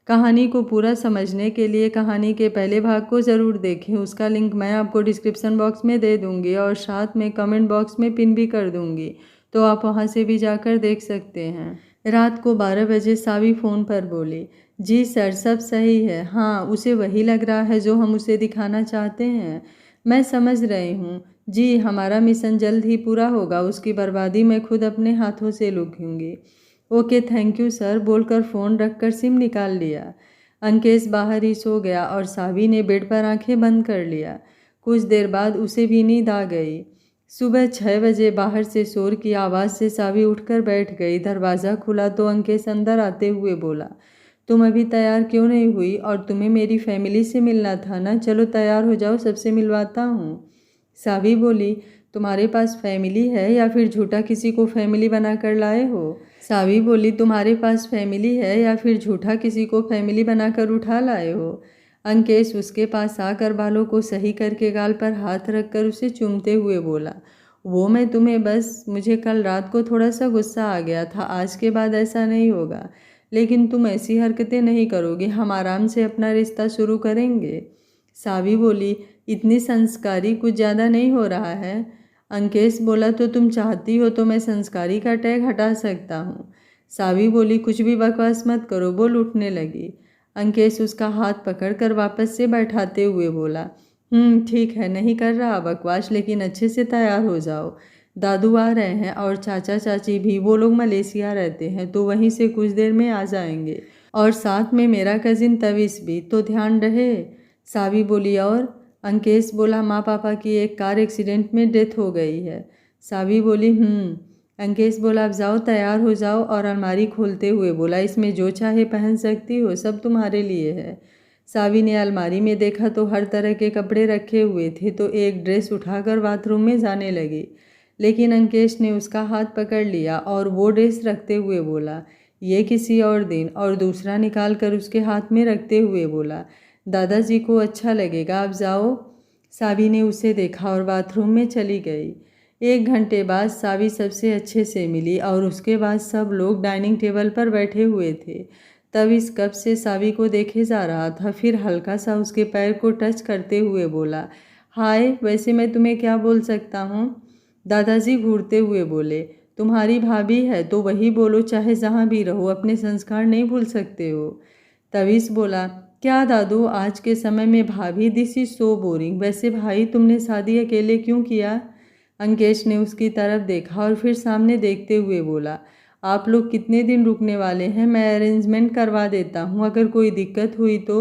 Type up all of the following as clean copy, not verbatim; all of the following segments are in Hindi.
कहानी को पूरा समझने के लिए कहानी के पहले भाग को ज़रूर देखें। उसका लिंक मैं आपको डिस्क्रिप्शन बॉक्स में दे दूँगी और साथ में कमेंट बॉक्स में पिन भी कर दूँगी, तो आप वहाँ से भी जाकर देख सकते हैं। रात को 12 बजे सावी फ़ोन पर बोली, जी सर, सब सही है। हाँ, उसे वही लग रहा है जो हम उसे दिखाना चाहते हैं। मैं समझ रही हूँ जी, हमारा मिशन जल्द ही पूरा होगा। उसकी बर्बादी मैं खुद अपने हाथों से लूँगी। ओके, थैंक यू सर, बोलकर फ़ोन रखकर सिम निकाल लिया। अंकेश बाहर ही सो गया और सावी ने बेड पर आंखें बंद कर लिया। कुछ देर बाद उसे भी नींद आ गई। सुबह 6 बजे बाहर से शोर की आवाज़ से सावी उठकर बैठ गई। दरवाज़ा खुला तो अंकेश अंदर आते हुए बोला, तुम अभी तैयार क्यों नहीं हुई? और तुम्हें मेरी फैमिली से मिलना था ना? चलो तैयार हो जाओ, सबसे मिलवाता हूँ। सावी बोली, तुम्हारे पास फैमिली है या फिर झूठा किसी को फैमिली बनाकर लाए हो? सावी बोली, तुम्हारे पास फैमिली है या फिर झूठा किसी को फैमिली बनाकर उठा लाए हो? अंकेश उसके पास आकर बालों को सही करके गाल पर हाथ रखकर उसे चूमते हुए बोला, वो मैं तुम्हें बस, मुझे कल रात को थोड़ा सा गुस्सा आ गया था, आज के बाद ऐसा नहीं होगा। लेकिन तुम ऐसी हरकतें नहीं करोगे, हम आराम से अपना रिश्ता शुरू करेंगे। सावी बोली, इतनी संस्कारी कुछ ज़्यादा नहीं हो रहा है? अंकेश बोला, तो तुम चाहती हो तो मैं संस्कारी का टैग हटा सकता हूँ। सावी बोली, कुछ भी बकवास मत करो, बोल उठने लगी। अंकेश उसका हाथ पकड़कर वापस से बैठाते हुए बोला, ठीक है, नहीं कर रहा बकवास, लेकिन अच्छे से तैयार हो जाओ। दादू आ रहे हैं और चाचा चाची भी, वो लोग मलेशिया रहते हैं तो वहीं से कुछ देर में आ जाएंगे, और साथ में मेरा कजिन तविश भी, तो ध्यान रहे। सावी बोली, और अंकेश बोला, माँ पापा की एक कार एक्सीडेंट में डेथ हो गई है। सावी बोली, अंकेश बोला, अब जाओ तैयार हो जाओ, और अलमारी खोलते हुए बोला, इसमें जो चाहे पहन सकती हो, सब तुम्हारे लिए है। सावी ने अलमारी में देखा तो हर तरह के कपड़े रखे हुए थे, तो एक ड्रेस उठाकर बाथरूम में जाने लगी, लेकिन अंकेश ने उसका हाथ पकड़ लिया और वो ड्रेस रखते हुए बोला, ये किसी और दिन, और दूसरा निकाल कर उसके हाथ में रखते हुए बोला, दादाजी को अच्छा लगेगा, आप जाओ। सावी ने उसे देखा और बाथरूम में चली गई। 1 घंटे बाद सावी सबसे अच्छे से मिली और उसके बाद सब लोग डाइनिंग टेबल पर बैठे हुए थे। तब इस कप से सावी को देखे जा रहा था, फिर हल्का सा उसके पैर को टच करते हुए बोला, हाय, वैसे मैं तुम्हें क्या बोल सकता हूँ? दादाजी घूरते हुए बोले, तुम्हारी भाभी है तो वही बोलो, चाहे जहाँ भी रहो, अपने संस्कार नहीं भूल सकते हो। तविश बोला, क्या दादू, आज के समय में भाभी, दिस इज सो बोरिंग। वैसे भाई, तुमने शादी अकेले क्यों किया? अंकेश ने उसकी तरफ देखा और फिर सामने देखते हुए बोला, आप लोग कितने दिन रुकने वाले हैं? मैं अरेंजमेंट करवा देता हूँ, अगर कोई दिक्कत हुई तो।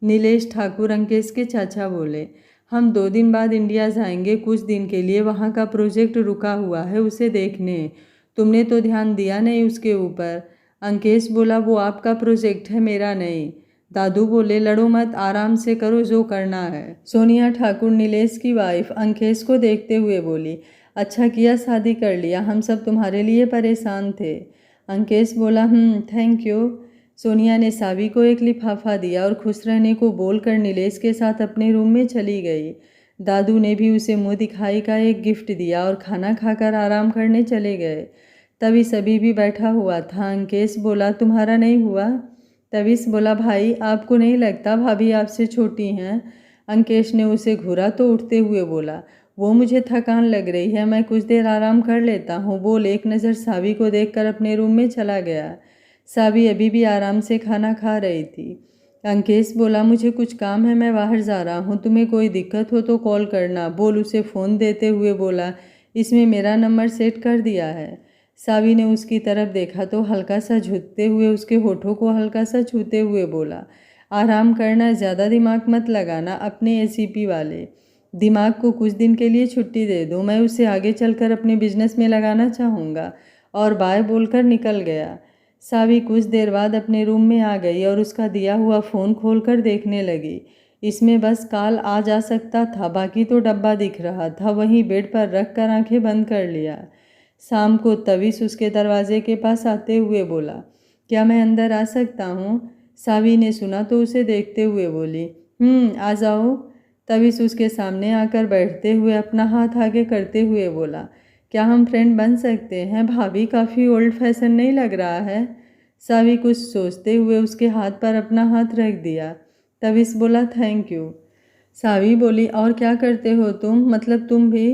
नीलेश ठाकुर, अंकेश के चाचा, बोले, हम 2 दिन बाद इंडिया जाएंगे कुछ दिन के लिए, वहाँ का प्रोजेक्ट रुका हुआ है, उसे देखने। तुमने तो ध्यान दिया नहीं उसके ऊपर। अंकेश बोला, वो आपका प्रोजेक्ट है, मेरा नहीं। दादू बोले, लड़ो मत, आराम से करो जो करना है। सोनिया ठाकुर, नीलेश की वाइफ, अंकेश को देखते हुए बोली, अच्छा किया शादी कर लिया, हम सब तुम्हारे लिए परेशान थे। अंकेश बोला, थैंक यू। सोनिया ने सावी को एक लिफाफा दिया और खुश रहने को बोलकर नीलेश के साथ अपने रूम में चली गई। दादू ने भी उसे मुँह दिखाई का एक गिफ्ट दिया और खाना खाकर आराम करने चले गए। तभी सभी भी बैठा हुआ था। अंकेश बोला, तुम्हारा नहीं हुआ? तविश बोला, भाई, आपको नहीं लगता भाभी आपसे छोटी हैं? अंकेश ने उसे घूरा तो उठते हुए बोला, वो मुझे थकान लग रही है, मैं कुछ देर आराम कर लेता हूँ, बोल एक नज़र सावी को देखकर अपने रूम में चला गया। सावी अभी भी आराम से खाना खा रही थी। अंकेश बोला, मुझे कुछ काम है, मैं बाहर जा रहा हूँ, तुम्हें कोई दिक्कत हो तो कॉल करना, बोल उसे फ़ोन देते हुए बोला, इसमें मेरा नंबर सेट कर दिया है। सावी ने उसकी तरफ देखा तो हल्का सा झुकते हुए उसके होठों को हल्का सा छूते हुए बोला, आराम करना, ज़्यादा दिमाग मत लगाना, अपने एसीपी वाले दिमाग को कुछ दिन के लिए छुट्टी दे दो, मैं उसे आगे चलकर अपने बिजनेस में लगाना चाहूँगा। और बाय बोलकर निकल गया। सावी कुछ देर बाद अपने रूम में आ गई और उसका दिया हुआ फ़ोन खोलकर देखने लगी। इसमें बस कॉल आ जा सकता था, बाकी तो डब्बा दिख रहा था। वहीं बेड पर रख कर आँखें बंद कर लिया। शाम को तविश उसके दरवाजे के पास आते हुए बोला, क्या मैं अंदर आ सकता हूँ? सावी ने सुना तो उसे देखते हुए बोली, आ जाओ। तविश उसके सामने आकर बैठते हुए अपना हाथ आगे करते हुए बोला, क्या हम फ्रेंड बन सकते हैं? भाभी, काफ़ी ओल्ड फैशन नहीं लग रहा है? सावी कुछ सोचते हुए उसके हाथ पर अपना हाथ रख दिया। तविश बोला थैंक यू। सावी बोली और क्या करते हो तुम, मतलब तुम भी?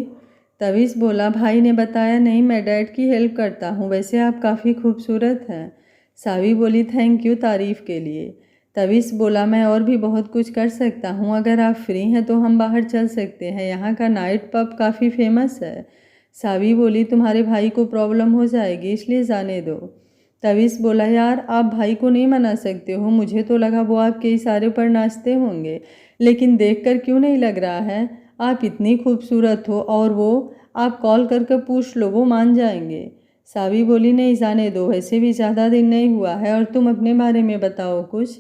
तविश बोला भाई ने बताया नहीं, मैं डैड की हेल्प करता हूँ, वैसे आप काफ़ी खूबसूरत हैं। सावी बोली थैंक यू तारीफ़ के लिए। तविश बोला मैं और भी बहुत कुछ कर सकता हूँ, अगर आप फ्री हैं तो हम बाहर चल सकते हैं, यहाँ का नाइट पब काफ़ी फेमस है। सावी बोली तुम्हारे भाई को प्रॉब्लम हो जाएगी इसलिए जाने दो। तविश बोला यार आप भाई को नहीं मना सकते हो, मुझे तो लगा वो आपके इशारे पर नाचते होंगे, लेकिन देखकर क्यों नहीं लग रहा है, आप इतनी खूबसूरत हो और वो, आप कॉल करके पूछ लो, वो मान जाएंगे। सावी बोली नहीं जाने दो, वैसे भी ज़्यादा दिन नहीं हुआ है, और तुम अपने बारे में बताओ कुछ।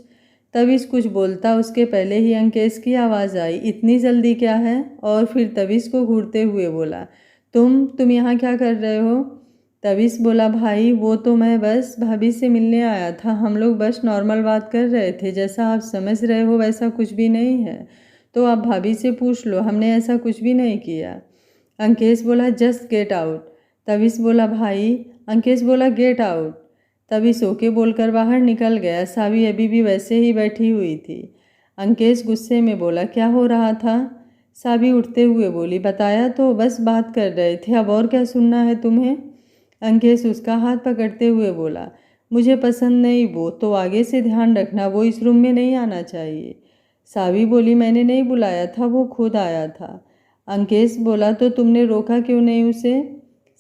तविश कुछ बोलता उसके पहले ही अंकेश की आवाज़ आई, इतनी जल्दी क्या है? और फिर तविश को घूरते हुए बोला तुम यहाँ क्या कर रहे हो? तविश बोला भाई वो तो मैं बस भाभी से मिलने आया था, हम लोग बस नॉर्मल बात कर रहे थे, जैसा आप समझ रहे हो वैसा कुछ भी नहीं है, तो आप भाभी से पूछ लो, हमने ऐसा कुछ भी नहीं किया। अंकेश बोला जस्ट गेट आउट। तविश बोला भाई। अंकेश बोला गेट आउट। तविश ओके बोलकर बाहर निकल गया। सावी अभी भी वैसे ही बैठी हुई थी। अंकेश गुस्से में बोला क्या हो रहा था? सावी उठते हुए बोली बताया तो, बस बात कर रहे थे, अब और क्या सुनना है तुम्हें? अंकेश उसका हाथ पकड़ते हुए बोला मुझे पसंद नहीं वो, तो आगे से ध्यान रखना, वो इस रूम में नहीं आना चाहिए। सावी बोली मैंने नहीं बुलाया था, वो खुद आया था। अंकेश बोला तो तुमने रोका क्यों नहीं उसे?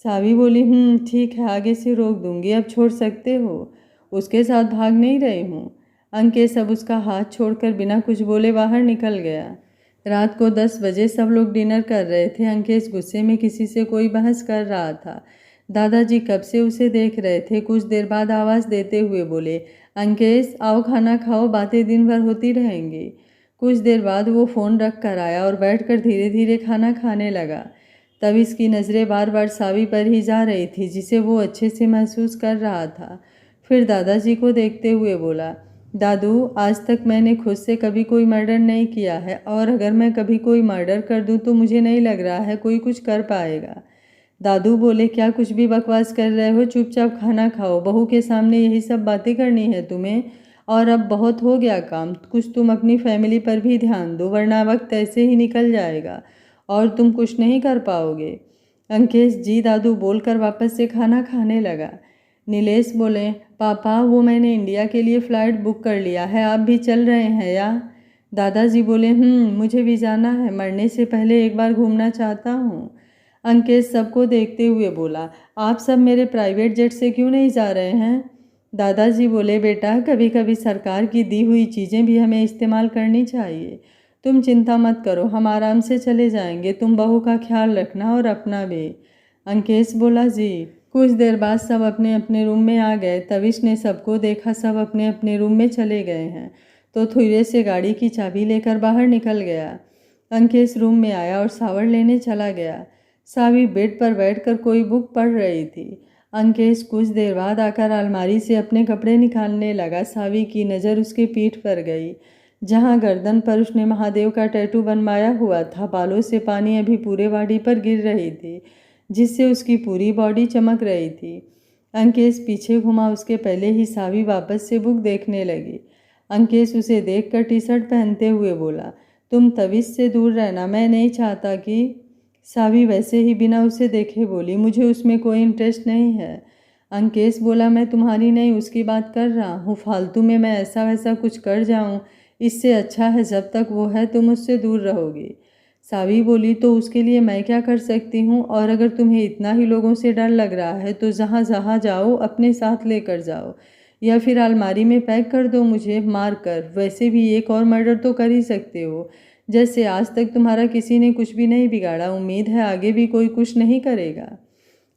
सावी बोली ठीक है, आगे से रोक दूंगी, अब छोड़ सकते हो, उसके साथ भाग नहीं रही हूँ। अंकेश अब उसका हाथ छोड़कर बिना कुछ बोले बाहर निकल गया। रात को 10 बजे सब लोग डिनर कर रहे थे। अंकेश गुस्से में किसी से कोई बहस कर रहा था। दादाजी कब से उसे देख रहे थे। कुछ देर बाद आवाज़ देते हुए बोले अंकेश आओ खाना खाओ, बातें दिन भर होती रहेंगी। कुछ देर बाद वो फ़ोन रख कर आया और बैठकर धीरे धीरे खाना खाने लगा। तब इसकी नज़रें बार बार सावी पर ही जा रही थी, जिसे वो अच्छे से महसूस कर रहा था। फिर दादाजी को देखते हुए बोला दादू आज तक मैंने खुद से कभी कोई मर्डर नहीं किया है, और अगर मैं कभी कोई मर्डर कर दूं तो मुझे नहीं लग रहा है कोई कुछ कर पाएगा। दादू बोले क्या कुछ भी बकवास कर रहे हो, चुपचाप खाना खाओ, बहू के सामने यही सब बातें करनी है तुम्हें? और अब बहुत हो गया काम, कुछ तुम अपनी फैमिली पर भी ध्यान दो, वरना वक्त ऐसे ही निकल जाएगा और तुम कुछ नहीं कर पाओगे। अंकेश जी दादू बोलकर वापस से खाना खाने लगा। नीलेश बोले पापा वो मैंने इंडिया के लिए फ़्लाइट बुक कर लिया है, आप भी चल रहे हैं या? दादाजी बोले मुझे भी जाना है, मरने से पहले एक बार घूमना चाहता हूँ। अंकेश सबको देखते हुए बोला आप सब मेरे प्राइवेट जेट से क्यों नहीं जा रहे हैं? दादाजी बोले बेटा कभी कभी सरकार की दी हुई चीज़ें भी हमें इस्तेमाल करनी चाहिए, तुम चिंता मत करो, हम आराम से चले जाएंगे, तुम बहू का ख्याल रखना और अपना भी। अंकेश बोला जी। कुछ देर बाद सब अपने अपने रूम में आ गए। तविश ने सबको देखा सब अपने अपने रूम में चले गए हैं तो धीरे से गाड़ी की चाबी लेकर बाहर निकल गया। अंकेश रूम में आया और शावर लेने चला गया। सावी बेड पर बैठकर कोई बुक पढ़ रही थी। अंकेश कुछ देर बाद आकर अलमारी से अपने कपड़े निकालने लगा। सावी की नज़र उसके पीठ पर गई, जहाँ गर्दन पर उसने महादेव का टैटू बनवाया हुआ था। बालों से पानी अभी पूरे बॉडी पर गिर रही थी, जिससे उसकी पूरी बॉडी चमक रही थी। अंकेश पीछे घुमा, उसके पहले ही सावी वापस से बुक देखने लगी। अंकेश उसे देखकर टी शर्ट पहनते हुए बोला तुम तविश से दूर रहना, मैं नहीं चाहता कि। सावी वैसे ही बिना उसे देखे बोली मुझे उसमें कोई इंटरेस्ट नहीं है। अंकेश बोला मैं तुम्हारी नहीं उसकी बात कर रहा हूँ, फालतू में मैं ऐसा वैसा कुछ कर जाऊँ, इससे अच्छा है जब तक वो है तुम उससे दूर रहोगी। सावी बोली तो उसके लिए मैं क्या कर सकती हूँ, और अगर तुम्हें इतना ही लोगों से डर लग रहा है तो जहाँ जहाँ जाओ अपने साथ लेकर जाओ, या फिर अलमारी में पैक कर दो मुझे मार कर, वैसे भी एक और मर्डर तो कर ही सकते हो, जैसे आज तक तुम्हारा किसी ने कुछ भी नहीं बिगाड़ा, उम्मीद है आगे भी कोई कुछ नहीं करेगा।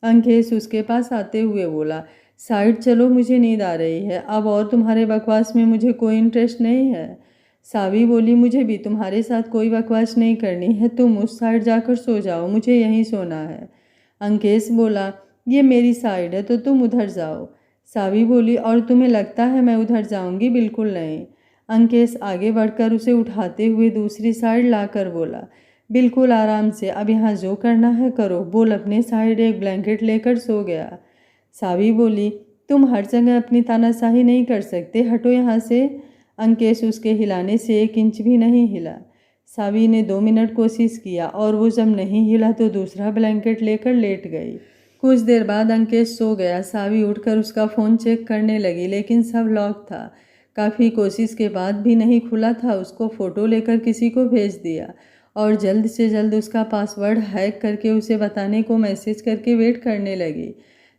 अंकेश उसके पास आते हुए बोला साइड चलो, मुझे नींद आ रही है अब, और तुम्हारे बकवास में मुझे कोई इंटरेस्ट नहीं है। सावी बोली मुझे भी तुम्हारे साथ कोई बकवास नहीं करनी है, तुम उस साइड जाकर सो जाओ, मुझे यहीं सोना है। अंकेश बोला ये मेरी साइड है तो तुम उधर जाओ। सावी बोली और तुम्हें लगता है मैं उधर जाऊंगी? बिल्कुल नहीं। अंकेश आगे बढ़कर उसे उठाते हुए दूसरी साइड लाकर बोला बिल्कुल आराम से, अब यहाँ जो करना है करो, बोल अपने साइड एक ब्लैंकेट लेकर सो गया। सावी बोली तुम हर जगह अपनी तानाशाही नहीं कर सकते, हटो यहाँ से। अंकेश उसके हिलाने से 1 इंच भी नहीं हिला। सावी ने 2 मिनट कोशिश किया और वो जब नहीं हिला तो दूसरा ब्लैंकेट लेकर लेट गई। कुछ देर बाद अंकेश सो गया। सावी उठकर उसका फ़ोन चेक करने लगी, लेकिन सब लॉक था। काफ़ी कोशिश के बाद भी नहीं खुला था। उसको फ़ोटो लेकर किसी को भेज दिया और जल्द से जल्द उसका पासवर्ड हैक करके उसे बताने को मैसेज करके वेट करने लगी।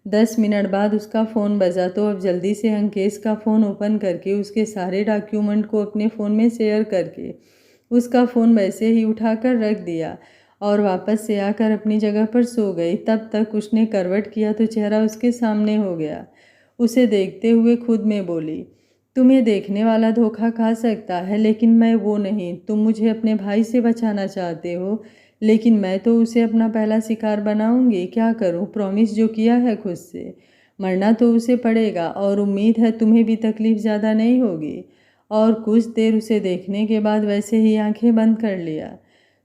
10 मिनट बाद उसका फ़ोन बजा तो अब जल्दी से अंकेश का फ़ोन ओपन करके उसके सारे डॉक्यूमेंट को अपने फ़ोन में शेयर करके उसका फ़ोन वैसे ही उठाकर रख दिया और वापस से आकर अपनी जगह पर सो गई। तब तक उसने करवट किया तो चेहरा उसके सामने हो गया। उसे देखते हुए खुद में बोली, तुम्हें देखने वाला धोखा खा सकता है, लेकिन मैं वो नहीं। तुम मुझे अपने भाई से बचाना चाहते हो, लेकिन मैं तो उसे अपना पहला शिकार बनाऊंगी। क्या करूं? प्रॉमिस जो किया है खुद से, मरना तो उसे पड़ेगा और उम्मीद है तुम्हें भी तकलीफ ज़्यादा नहीं होगी। और कुछ देर उसे देखने के बाद वैसे ही आंखें बंद कर लिया।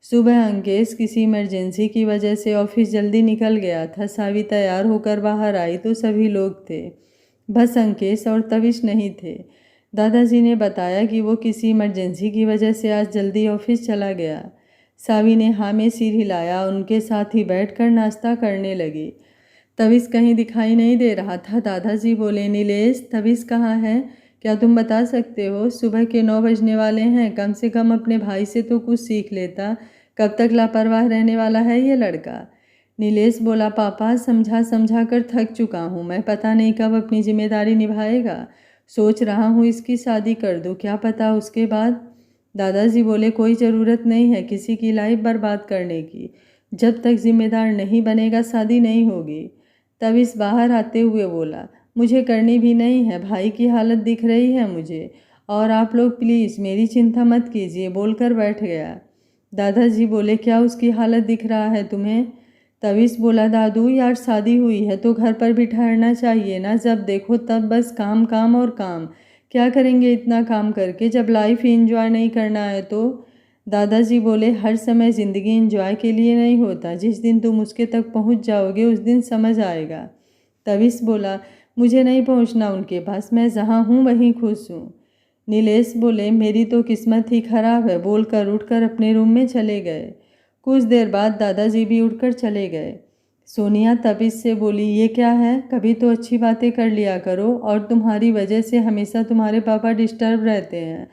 सुबह अंकेश किसी इमरजेंसी की वजह से ऑफिस जल्दी निकल गया था। सावी तैयार होकर बाहर आई तो सभी लोग थे, बस अंकेश और तविश नहीं थे। दादाजी ने बताया कि वो किसी इमरजेंसी की वजह से आज जल्दी ऑफिस चला गया। सावी ने हाँ में सिर हिलाया, उनके साथ ही बैठकर नाश्ता करने लगी। तविश कहीं दिखाई नहीं दे रहा था। दादाजी बोले, नीलेश, तविश कहाँ है? क्या तुम बता सकते हो? सुबह के 9 बजने वाले हैं, कम से कम अपने भाई से तो कुछ सीख लेता। कब तक लापरवाह रहने वाला है ये लड़का? नीलेश बोला, पापा, समझा समझा कर थक चुका हूँ मैं। पता नहीं कब अपनी जिम्मेदारी निभाएगा। सोच रहा हूँ इसकी शादी कर दूँ, क्या पता उसके बाद। दादाजी बोले, कोई ज़रूरत नहीं है किसी की लाइफ बर्बाद करने की। जब तक जिम्मेदार नहीं बनेगा शादी नहीं होगी। तविश बाहर आते हुए बोला, मुझे करनी भी नहीं है, भाई की हालत दिख रही है मुझे, और आप लोग प्लीज़ मेरी चिंता मत कीजिए, बोलकर बैठ गया। दादाजी बोले, क्या उसकी हालत दिख रहा है तुम्हें? तविश बोला, दादू यार, शादी हुई है तो घर पर भी ठहरना चाहिए ना। जब देखो तब बस काम काम और काम। क्या करेंगे इतना काम करके जब लाइफ ही इंजॉय नहीं करना है तो? दादाजी बोले, हर समय ज़िंदगी इंजॉय के लिए नहीं होता। जिस दिन तुम उसके तक पहुंच जाओगे उस दिन समझ आएगा। तविश बोला, मुझे नहीं पहुंचना उनके पास, मैं जहाँ हूँ वहीं खुश हूँ। नीलेश बोले, मेरी तो किस्मत ही खराब है, बोलकर उठकर अपने रूम में चले गए। कुछ देर बाद दादाजी भी उठकर चले गए। सोनिया तविश से बोली, ये क्या है? कभी तो अच्छी बातें कर लिया करो, और तुम्हारी वजह से हमेशा तुम्हारे पापा डिस्टर्ब रहते हैं।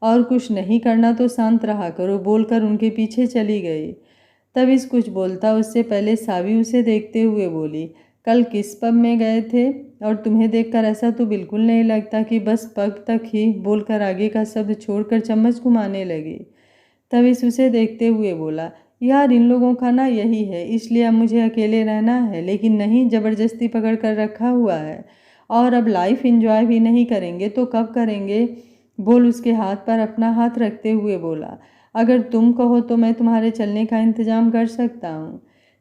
और कुछ नहीं करना तो शांत रहा करो, बोलकर उनके पीछे चली गई। तविश कुछ बोलता उससे पहले सावी उसे देखते हुए बोली, कल किस पब में गए थे? और तुम्हें देखकर ऐसा तो बिल्कुल नहीं लगता कि बस पब तक ही, बोलकर आगे का शब्द छोड़कर चम्मच घुमाने लगी। तविश उसे देखते हुए बोला, यार इन लोगों का ना यही है, इसलिए अब मुझे अकेले रहना है। लेकिन नहीं, ज़बरदस्ती पकड़ कर रखा हुआ है। और अब लाइफ एंजॉय भी नहीं करेंगे तो कब करेंगे? बोल उसके हाथ पर अपना हाथ रखते हुए बोला, अगर तुम कहो तो मैं तुम्हारे चलने का इंतज़ाम कर सकता हूँ।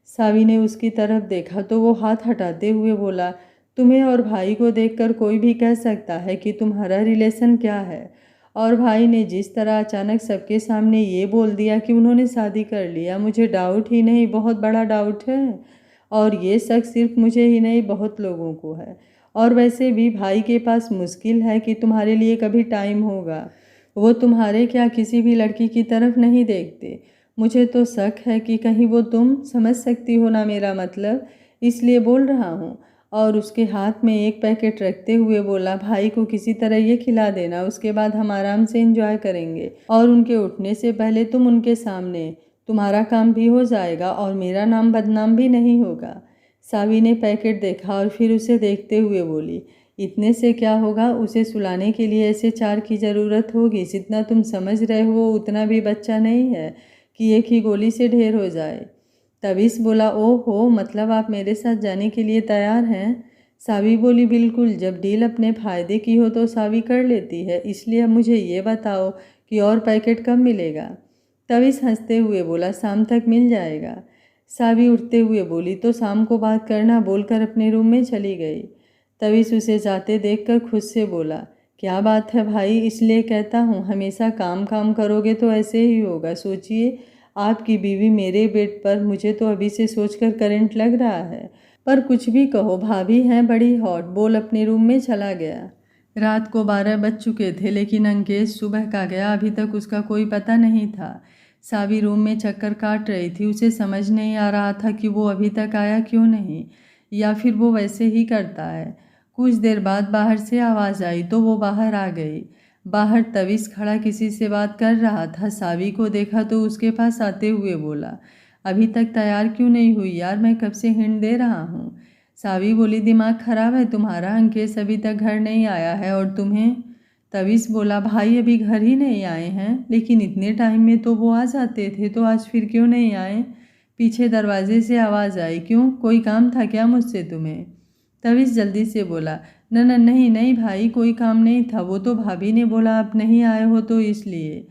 सावी ने उसकी तरफ देखा तो वो हाथ हटाते हुए बोला, तुम्हें और भाई को देखकर कोई भी कह सकता है कि तुम्हारा रिलेशन क्या है। और भाई ने जिस तरह अचानक सबके सामने ये बोल दिया कि उन्होंने शादी कर लिया, मुझे डाउट ही नहीं, बहुत बड़ा डाउट है। और ये शक सिर्फ मुझे ही नहीं, बहुत लोगों को है। और वैसे भी भाई के पास मुश्किल है कि तुम्हारे लिए कभी टाइम होगा। वो तुम्हारे क्या किसी भी लड़की की तरफ नहीं देखते। मुझे तो शक है कि कहीं वो, तुम समझ सकती हो ना मेरा मतलब, इसलिए बोल रहा हूँ। और उसके हाथ में एक पैकेट रखते हुए बोला, भाई को किसी तरह ये खिला देना, उसके बाद हम आराम से एंजॉय करेंगे। और उनके उठने से पहले तुम उनके सामने, तुम्हारा काम भी हो जाएगा और मेरा नाम बदनाम भी नहीं होगा। सावी ने पैकेट देखा और फिर उसे देखते हुए बोली, इतने से क्या होगा? उसे सुलाने के लिए ऐसे 4 की ज़रूरत होगी। जितना तुम समझ रहे हो उतना भी बच्चा नहीं है कि एक ही गोली से ढेर हो जाए। तविश बोला, ओहो, मतलब आप मेरे साथ जाने के लिए तैयार हैं? सावी बोली, बिल्कुल, जब डील अपने फ़ायदे की हो तो सावी कर लेती है। इसलिए अब मुझे ये बताओ कि और पैकेट कब मिलेगा? तविश हंसते हुए बोला, शाम तक मिल जाएगा। सावी उठते हुए बोली, तो शाम को बात करना, बोलकर अपने रूम में चली गई। तविश उसे जाते देखकर खुद से बोला, क्या बात है भाई, इसलिए कहता हूँ हमेशा काम काम करोगे तो ऐसे ही होगा। सोचिए, आपकी बीवी मेरे बेड पर, मुझे तो अभी से सोचकर करंट लग रहा है। पर कुछ भी कहो भाभी हैं बड़ी हॉट, बोल अपने रूम में चला गया। रात को 12 बज चुके थे, लेकिन अंकेश सुबह का गया अभी तक उसका कोई पता नहीं था। सावी रूम में चक्कर काट रही थी। उसे समझ नहीं आ रहा था कि वो अभी तक आया क्यों नहीं, या फिर वो वैसे ही करता है। कुछ देर बाद बाहर से आवाज़ आई तो वो बाहर आ गई। बाहर तविश खड़ा किसी से बात कर रहा था। सावी को देखा तो उसके पास आते हुए बोला, अभी तक तैयार क्यों नहीं हुई यार, मैं कब से हिंट दे रहा हूँ। सावी बोली, दिमाग खराब है तुम्हारा, अंकेश अभी तक घर नहीं आया है और तुम्हें। तविश बोला, भाई अभी घर ही नहीं आए हैं, लेकिन इतने टाइम में तो वो आ जाते थे, तो आज फिर क्यों नहीं आए। पीछे दरवाजे से आवाज़ आई, क्यों, कोई काम था क्या मुझसे तुम्हें। तविश जल्दी से बोला, न न नहीं नहीं भाई, कोई काम नहीं था, वो तो भाभी ने बोला आप नहीं आए हो तो इसलिए।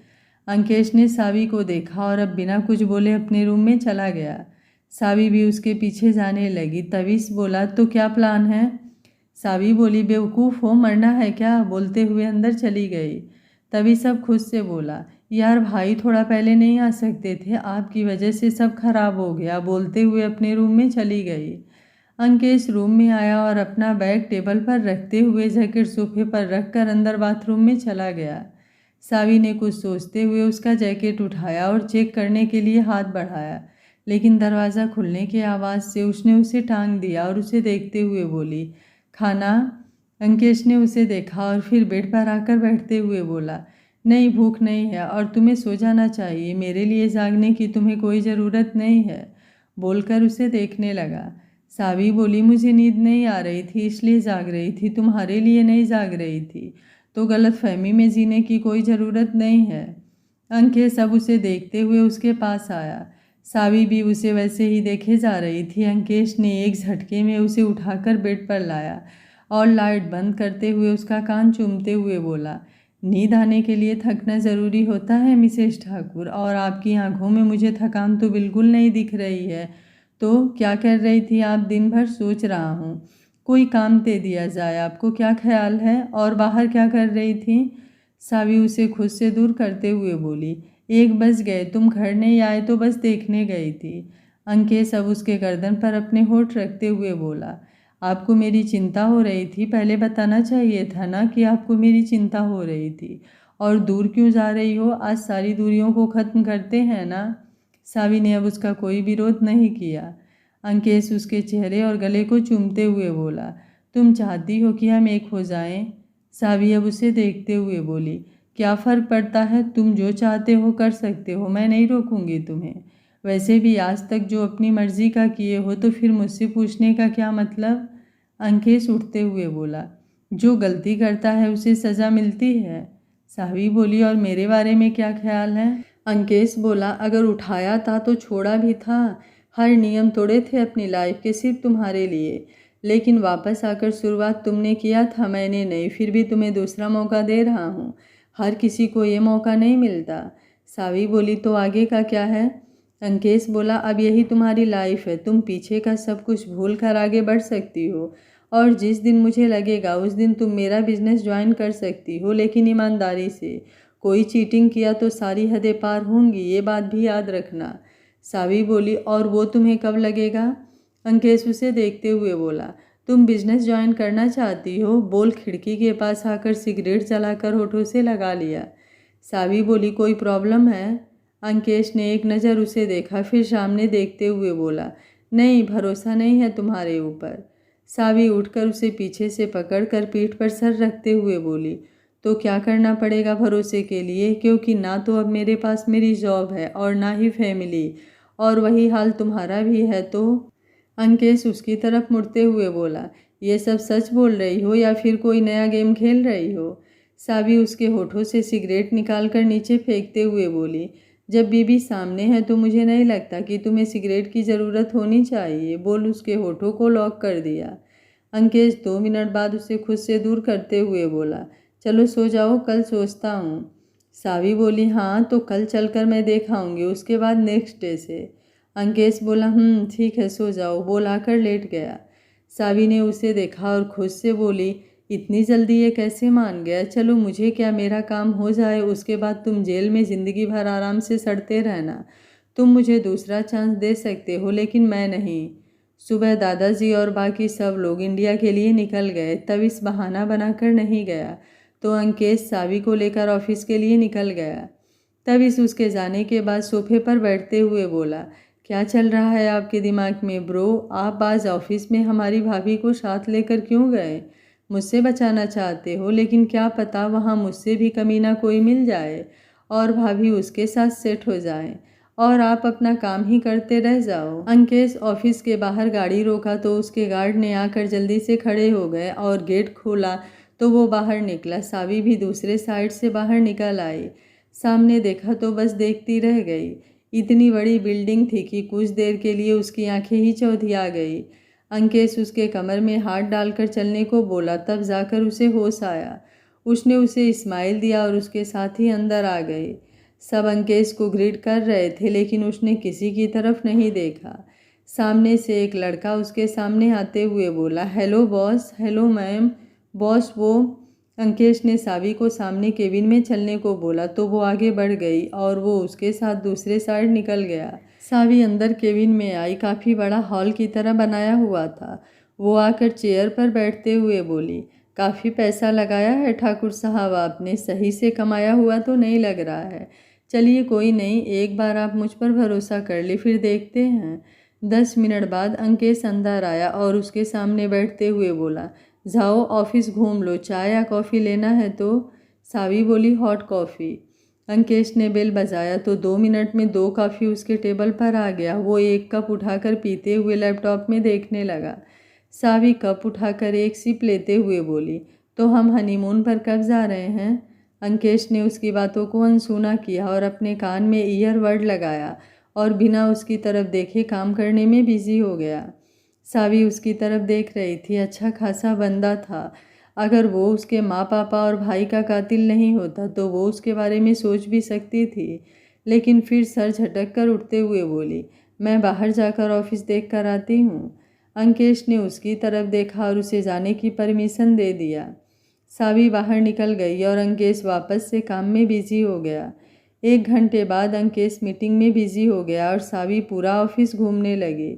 अंकेश ने सावी को देखा और अब बिना कुछ बोले अपने रूम में चला गया। सावी भी उसके पीछे जाने लगी। तविश बोला, तो क्या प्लान है। सावी बोली, बेवकूफ़ हो, मरना है क्या, बोलते हुए अंदर चली गई। तविश अब खुद से बोला, यार भाई थोड़ा पहले नहीं आ सकते थे, आपकी वजह से सब खराब हो गया, बोलते हुए अपने रूम में चली गई। अंकेश रूम में आया और अपना बैग टेबल पर रखते हुए जैकेट सोफे पर रखकर अंदर बाथरूम में चला गया। सावी ने कुछ सोचते हुए उसका जैकेट उठाया और चेक करने के लिए हाथ बढ़ाया, लेकिन दरवाज़ा खुलने की आवाज़ से उसने उसे टांग दिया और उसे देखते हुए बोली, खाना। अंकेश ने उसे देखा और फिर बेड पर आकर बैठते हुए बोला, नहीं भूख नहीं है और तुम्हें सो जाना चाहिए, मेरे लिए जागने की तुम्हें कोई ज़रूरत नहीं है, बोलकर उसे देखने लगा। सावी बोली, मुझे नींद नहीं आ रही थी इसलिए जाग रही थी, तुम्हारे लिए नहीं जाग रही थी, तो गलतफहमी में जीने की कोई ज़रूरत नहीं है। अंकेश अब उसे देखते हुए उसके पास आया। सावी भी उसे वैसे ही देखे जा रही थी। अंकेश ने एक झटके में उसे उठाकर बेड पर लाया और लाइट बंद करते हुए उसका कान चूमते हुए बोला, नींद आने के लिए थकना ज़रूरी होता है मिसेस ठाकुर, और आपकी आंखों में मुझे थकान तो बिल्कुल नहीं दिख रही है। तो क्या कर रही थी आप। दिन भर सोच रहा हूँ कोई काम दे दिया जाए, आपको क्या ख्याल है, और बाहर क्या कर रही थी। सावी उसे खुद से दूर करते हुए बोली, 1 बज गए, तुम घर नहीं आए तो बस देखने गई थी। अंकेश अब उसके गर्दन पर अपने होठ रखते हुए बोला, आपको मेरी चिंता हो रही थी, पहले बताना चाहिए था ना कि आपको मेरी चिंता हो रही थी, और दूर क्यों जा रही हो, आज सारी दूरियों को ख़त्म करते हैं ना। सावी ने अब उसका कोई विरोध नहीं किया। अंकेश उसके चेहरे और गले को चूमते हुए बोला, तुम चाहती हो कि हम एक हो जाएं। सावी अब उसे देखते हुए बोली, क्या फ़र्क पड़ता है, तुम जो चाहते हो कर सकते हो, मैं नहीं रोकूंगी तुम्हें। वैसे भी आज तक जो अपनी मर्जी का किए हो, तो फिर मुझसे पूछने का क्या मतलब। अंकेश उठते हुए बोला, जो गलती करता है उसे सज़ा मिलती है। सावी बोली, और मेरे बारे में क्या ख्याल है। अंकेश बोला, अगर उठाया था तो छोड़ा भी था, हर नियम तोड़े थे अपनी लाइफ के सिर्फ तुम्हारे लिए, लेकिन वापस आकर शुरुआत तुमने किया था, मैंने नहीं, फिर भी तुम्हें दूसरा मौका दे रहा हूँ, हर किसी को ये मौका नहीं मिलता। सावी बोली, तो आगे का क्या है। अंकेश बोला, अब यही तुम्हारी लाइफ है, तुम पीछे का सब कुछ भूल कर आगे बढ़ सकती हो, और जिस दिन मुझे लगेगा उस दिन तुम मेरा बिजनेस ज्वाइन कर सकती हो, लेकिन ईमानदारी से। कोई चीटिंग किया तो सारी हदें पार होंगी, ये बात भी याद रखना। सावी बोली, और वो तुम्हें कब लगेगा। अंकेश उसे देखते हुए बोला, तुम बिजनेस ज्वाइन करना चाहती हो, बोल खिड़की के पास आकर सिगरेट जलाकर होठों से लगा लिया। सावी बोली, कोई प्रॉब्लम है। अंकेश ने एक नज़र उसे देखा, फिर सामने देखते हुए बोला, नहीं, भरोसा नहीं है तुम्हारे ऊपर। सावी उठकर उसे पीछे से पकड़कर पीठ पर सर रखते हुए बोली, तो क्या करना पड़ेगा भरोसे के लिए, क्योंकि ना तो अब मेरे पास मेरी जॉब है और ना ही फैमिली, और वही हाल तुम्हारा भी है तो। अंकेश उसकी तरफ मुड़ते हुए बोला, ये सब सच बोल रही हो या फिर कोई नया गेम खेल रही हो। सावी उसके होठों से सिगरेट निकालकर नीचे फेंकते हुए बोली, जब बीबी सामने है तो मुझे नहीं लगता कि तुम्हें सिगरेट की ज़रूरत होनी चाहिए, बोल उसके होठों को लॉक कर दिया। अंकेश 2 मिनट बाद उसे खुद से दूर करते हुए बोला, चलो सो जाओ, कल सोचता हूँ। सावी बोली, हाँ तो कल चलकर मैं देख आऊँगी, उसके बाद नेक्स्ट डे से। अंकेश बोला, ठीक है, सो जाओ, बोल आकर लेट गया। सावी ने उसे देखा और खुद से बोली, इतनी जल्दी ये कैसे मान गया, चलो मुझे क्या, मेरा काम हो जाए, उसके बाद तुम जेल में ज़िंदगी भर आराम से सड़ते रहना। तुम मुझे दूसरा चांस दे सकते हो, लेकिन मैं नहीं। सुबह दादाजी और बाकी सब लोग इंडिया के लिए निकल गए। तब इस बहाना बनाकर नहीं गया तो अंकेश सावी को लेकर ऑफिस के लिए निकल गया। तब इस उसके जाने के बाद सोफे पर बैठते हुए बोला, क्या चल रहा है आपके दिमाग में ब्रो? आप आज ऑफिस में हमारी भाभी को साथ लेकर क्यों गए? मुझसे बचाना चाहते हो, लेकिन क्या पता वहाँ मुझसे भी कमीना कोई मिल जाए और भाभी उसके साथ सेट हो जाए और आप अपना काम ही करते रह जाओ। अंकेश ऑफिस के बाहर गाड़ी रोका तो उसके गार्ड ने आकर जल्दी से खड़े हो गए और गेट खोला तो वो बाहर निकला। सावी भी दूसरे साइड से बाहर निकल आई। सामने देखा तो बस देखती रह गई। इतनी बड़ी बिल्डिंग थी कि कुछ देर के लिए उसकी आंखें ही चौधिया गई। अंकेश उसके कमर में हाथ डालकर चलने को बोला, तब जाकर उसे होश आया। उसने उसे स्माइल दिया और उसके साथ ही अंदर आ गए। सब अंकेश को ग्रीट कर रहे थे लेकिन उसने किसी की तरफ नहीं देखा। सामने से एक लड़का उसके सामने आते हुए बोला, hello boss. Hello ma'am. Boss वो। अंकेश ने सावी को सामने केबिन में चलने को बोला तो वो आगे बढ़ गई और वो उसके साथ दूसरे साइड निकल गया। सावी अंदर केबिन में आई। काफ़ी बड़ा हॉल की तरह बनाया हुआ था। वो आकर चेयर पर बैठते हुए बोली, काफ़ी पैसा लगाया है ठाकुर साहब आपने, सही से कमाया हुआ तो नहीं लग रहा है। चलिए कोई नहीं, एक बार आप मुझ पर भरोसा कर ले, फिर देखते हैं। 10 मिनट बाद अंकेश अंदर आया और उसके सामने बैठते हुए बोला, जाओ ऑफिस घूम लो, चाय या कॉफ़ी लेना है तो? सावी बोली, हॉट कॉफ़ी। अंकेश ने बेल बजाया तो 2 मिनट में 2 कॉफ़ी उसके टेबल पर आ गया। वो एक कप उठाकर पीते हुए लैपटॉप में देखने लगा। सावी कप उठाकर एक सिप लेते हुए बोली, तो हम हनीमून पर कब जा रहे हैं? अंकेश ने उसकी बातों को अनसुना किया और अपने कान में ईयरबड लगाया और बिना उसकी तरफ देखे काम करने में बिजी हो गया। सावी उसकी तरफ देख रही थी। अच्छा खासा बंदा था। अगर वो उसके माँ पापा और भाई का कातिल नहीं होता तो वो उसके बारे में सोच भी सकती थी। लेकिन फिर सर झटक कर उठते हुए बोली, मैं बाहर जाकर ऑफिस देख कर आती हूँ। अंकेश ने उसकी तरफ देखा और उसे जाने की परमिशन दे दिया। सावी बाहर निकल गई और अंकेश वापस से काम में बिजी हो गया। 1 घंटे बाद अंकेश मीटिंग में बिजी हो गया और सावी पूरा ऑफिस घूमने लगी।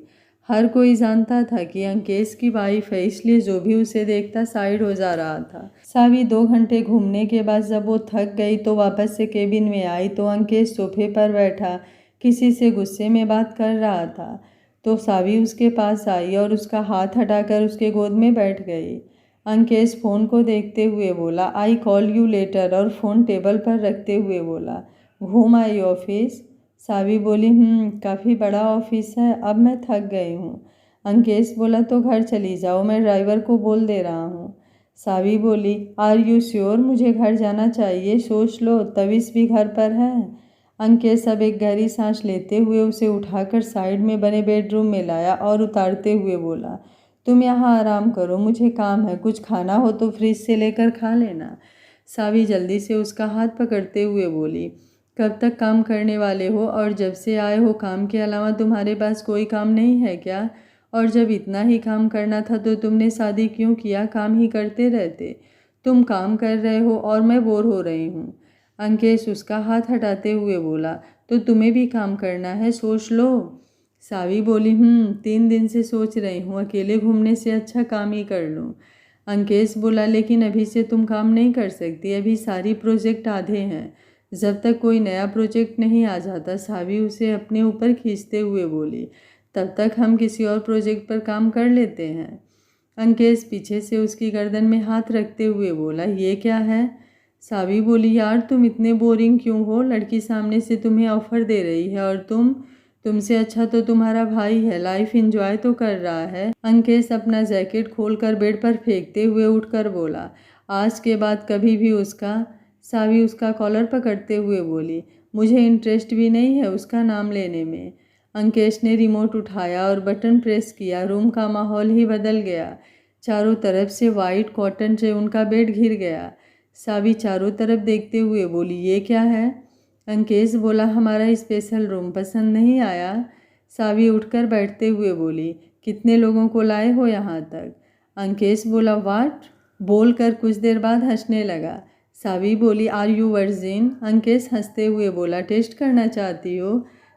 हर कोई जानता था कि अंकेश की वाइफ है, इसलिए जो भी उसे देखता साइड हो जा रहा था। सावी 2 घंटे घूमने के बाद जब वो थक गई तो वापस से केबिन में आई तो अंकेश सोफे पर बैठा किसी से गुस्से में बात कर रहा था। तो सावी उसके पास आई और उसका हाथ हटाकर उसके गोद में बैठ गई। अंकेश फ़ोन को देखते हुए बोला, आई कॉल यू लेटर, और फ़ोन टेबल पर रखते हुए बोला, घूम आई ऑफिस? सावी बोली, काफ़ी बड़ा ऑफिस है, अब मैं थक गई हूँ। अंकेश बोला, तो घर चली जाओ, मैं ड्राइवर को बोल दे रहा हूँ। सावी बोली, आर यू श्योर? मुझे घर जाना चाहिए, सोच लो, तविश भी घर पर है। अंकेश अब एक गहरी सांस लेते हुए उसे उठाकर साइड में बने बेडरूम में लाया और उतारते हुए बोला, तुम यहाँ आराम करो, मुझे काम है, कुछ खाना हो तो फ्रिज से लेकर खा लेना। सावी जल्दी से उसका हाथ पकड़ते हुए बोली, कब तक काम करने वाले हो? और जब से आए हो काम के अलावा तुम्हारे पास कोई काम नहीं है क्या? और जब इतना ही काम करना था तो तुमने शादी क्यों किया? काम ही करते रहते। तुम काम कर रहे हो और मैं बोर हो रही हूँ। अंकेश उसका हाथ हटाते हुए बोला, तो तुम्हें भी काम करना है, सोच लो। सावी बोली, 3 दिन से सोच रही हूँ, अकेले घूमने से अच्छा काम ही कर लूँ। अंकेश बोला, लेकिन अभी से तुम काम नहीं कर सकती, अभी सारी प्रोजेक्ट आधे हैं। जब तक कोई नया प्रोजेक्ट नहीं आ जाता। सावी उसे अपने ऊपर खींचते हुए बोली, तब तक हम किसी और प्रोजेक्ट पर काम कर लेते हैं। अंकेश पीछे से उसकी गर्दन में हाथ रखते हुए बोला, ये क्या है? सावी बोली, यार तुम इतने बोरिंग क्यों हो? लड़की सामने से तुम्हें ऑफर दे रही है और तुमसे अच्छा तो तुम्हारा भाई है, लाइफ एंजॉय तो कर रहा है। अंकेश अपना जैकेट खोलकर बेड पर फेंकते हुए उठकर बोला, आज के बाद कभी भी उसका। सावी उसका कॉलर पकड़ते हुए बोली, मुझे इंटरेस्ट भी नहीं है उसका नाम लेने में। अंकेश ने रिमोट उठाया और बटन प्रेस किया। रूम का माहौल ही बदल गया। चारों तरफ से वाइट कॉटन से उनका बेड घिर गया। सावी चारों तरफ देखते हुए बोली, ये क्या है? अंकेश बोला, हमारा स्पेशल रूम पसंद नहीं आया? सावी उठकर बैठते हुए बोली, कितने लोगों को लाए हो यहाँ तक? अंकेश बोला, वाट? बोल कर कुछ देर बाद हंसने लगा। सावी बोली, आर यू वर्जिन? अंकेश हंसते हुए बोला, टेस्ट करना चाहती हो?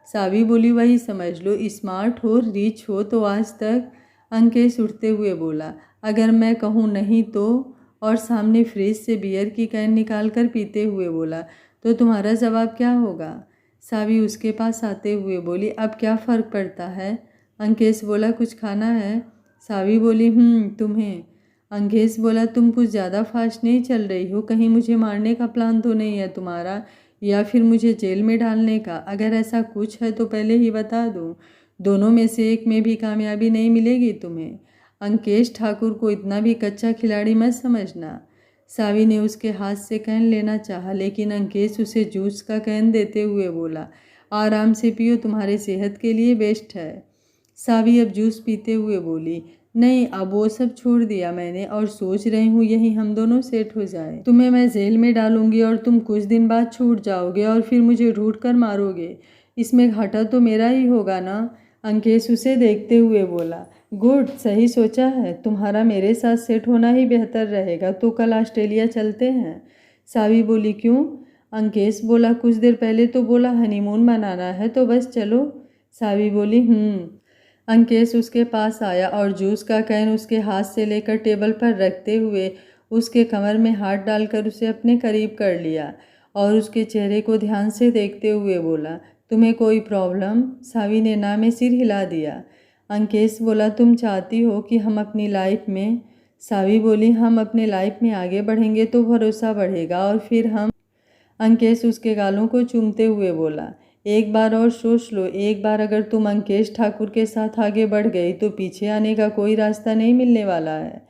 सावी बोली, वही समझ लो, स्मार्ट हो, रिच हो तो आज तक। अंकेश उठते हुए बोला, अगर मैं कहूँ नहीं तो? और सामने फ्रिज से बियर की कैन निकाल कर पीते हुए बोला, तो तुम्हारा जवाब क्या होगा? सावी उसके पास आते हुए बोली, अब क्या फ़र्क पड़ता है? अंकेश बोला, कुछ खाना है? सावी बोली, तुम्हें? अंकेश बोला, तुम कुछ ज़्यादा फास्ट नहीं चल रही हो? कहीं मुझे मारने का प्लान तो नहीं है तुम्हारा, या फिर मुझे जेल में डालने का? अगर ऐसा कुछ है तो पहले ही बता दो, दोनों में से एक में भी कामयाबी नहीं मिलेगी तुम्हें। अंकेश ठाकुर को इतना भी कच्चा खिलाड़ी मत समझना। सावी ने उसके हाथ से कैन लेना चाहा, लेकिन अंकेश उसे जूस का कैन देते हुए बोला, आराम से पियो, तुम्हारे सेहत के लिए बेस्ट है। सावी अब जूस पीते हुए बोली, नहीं, अब वो सब छोड़ दिया मैंने और सोच रही हूँ यही हम दोनों सेट हो जाए। तुम्हें मैं जेल में डालूंगी और तुम कुछ दिन बाद छूट जाओगे और फिर मुझे ढूंढ कर मारोगे। इसमें घाटा तो मेरा ही होगा ना? अंकेश उसे देखते हुए बोला, गुड, सही सोचा है, तुम्हारा मेरे साथ सेट होना ही बेहतर रहेगा। तो कल ऑस्ट्रेलिया चलते हैं। सावी बोली, क्यों? अंकेश बोला, कुछ देर पहले तो बोला हनीमून मनाना है, तो बस चलो। सावी बोली, अंकेश उसके पास आया और जूस का कैन उसके हाथ से लेकर टेबल पर रखते हुए उसके कमर में हाथ डालकर उसे अपने करीब कर लिया और उसके चेहरे को ध्यान से देखते हुए बोला, तुम्हें कोई प्रॉब्लम? सावी ने ना में सिर हिला दिया। अंकेश बोला, तुम चाहती हो कि हम अपनी लाइफ में? सावी बोली, हम अपने लाइफ में आगे बढ़ेंगे तो भरोसा बढ़ेगा और फिर हम। अंकेश उसके गालों को चूमते हुए बोला, एक बार और सोच लो, एक बार अगर तुम अंकेश ठाकुर के साथ आगे बढ़ गई तो पीछे आने का कोई रास्ता नहीं मिलने वाला है।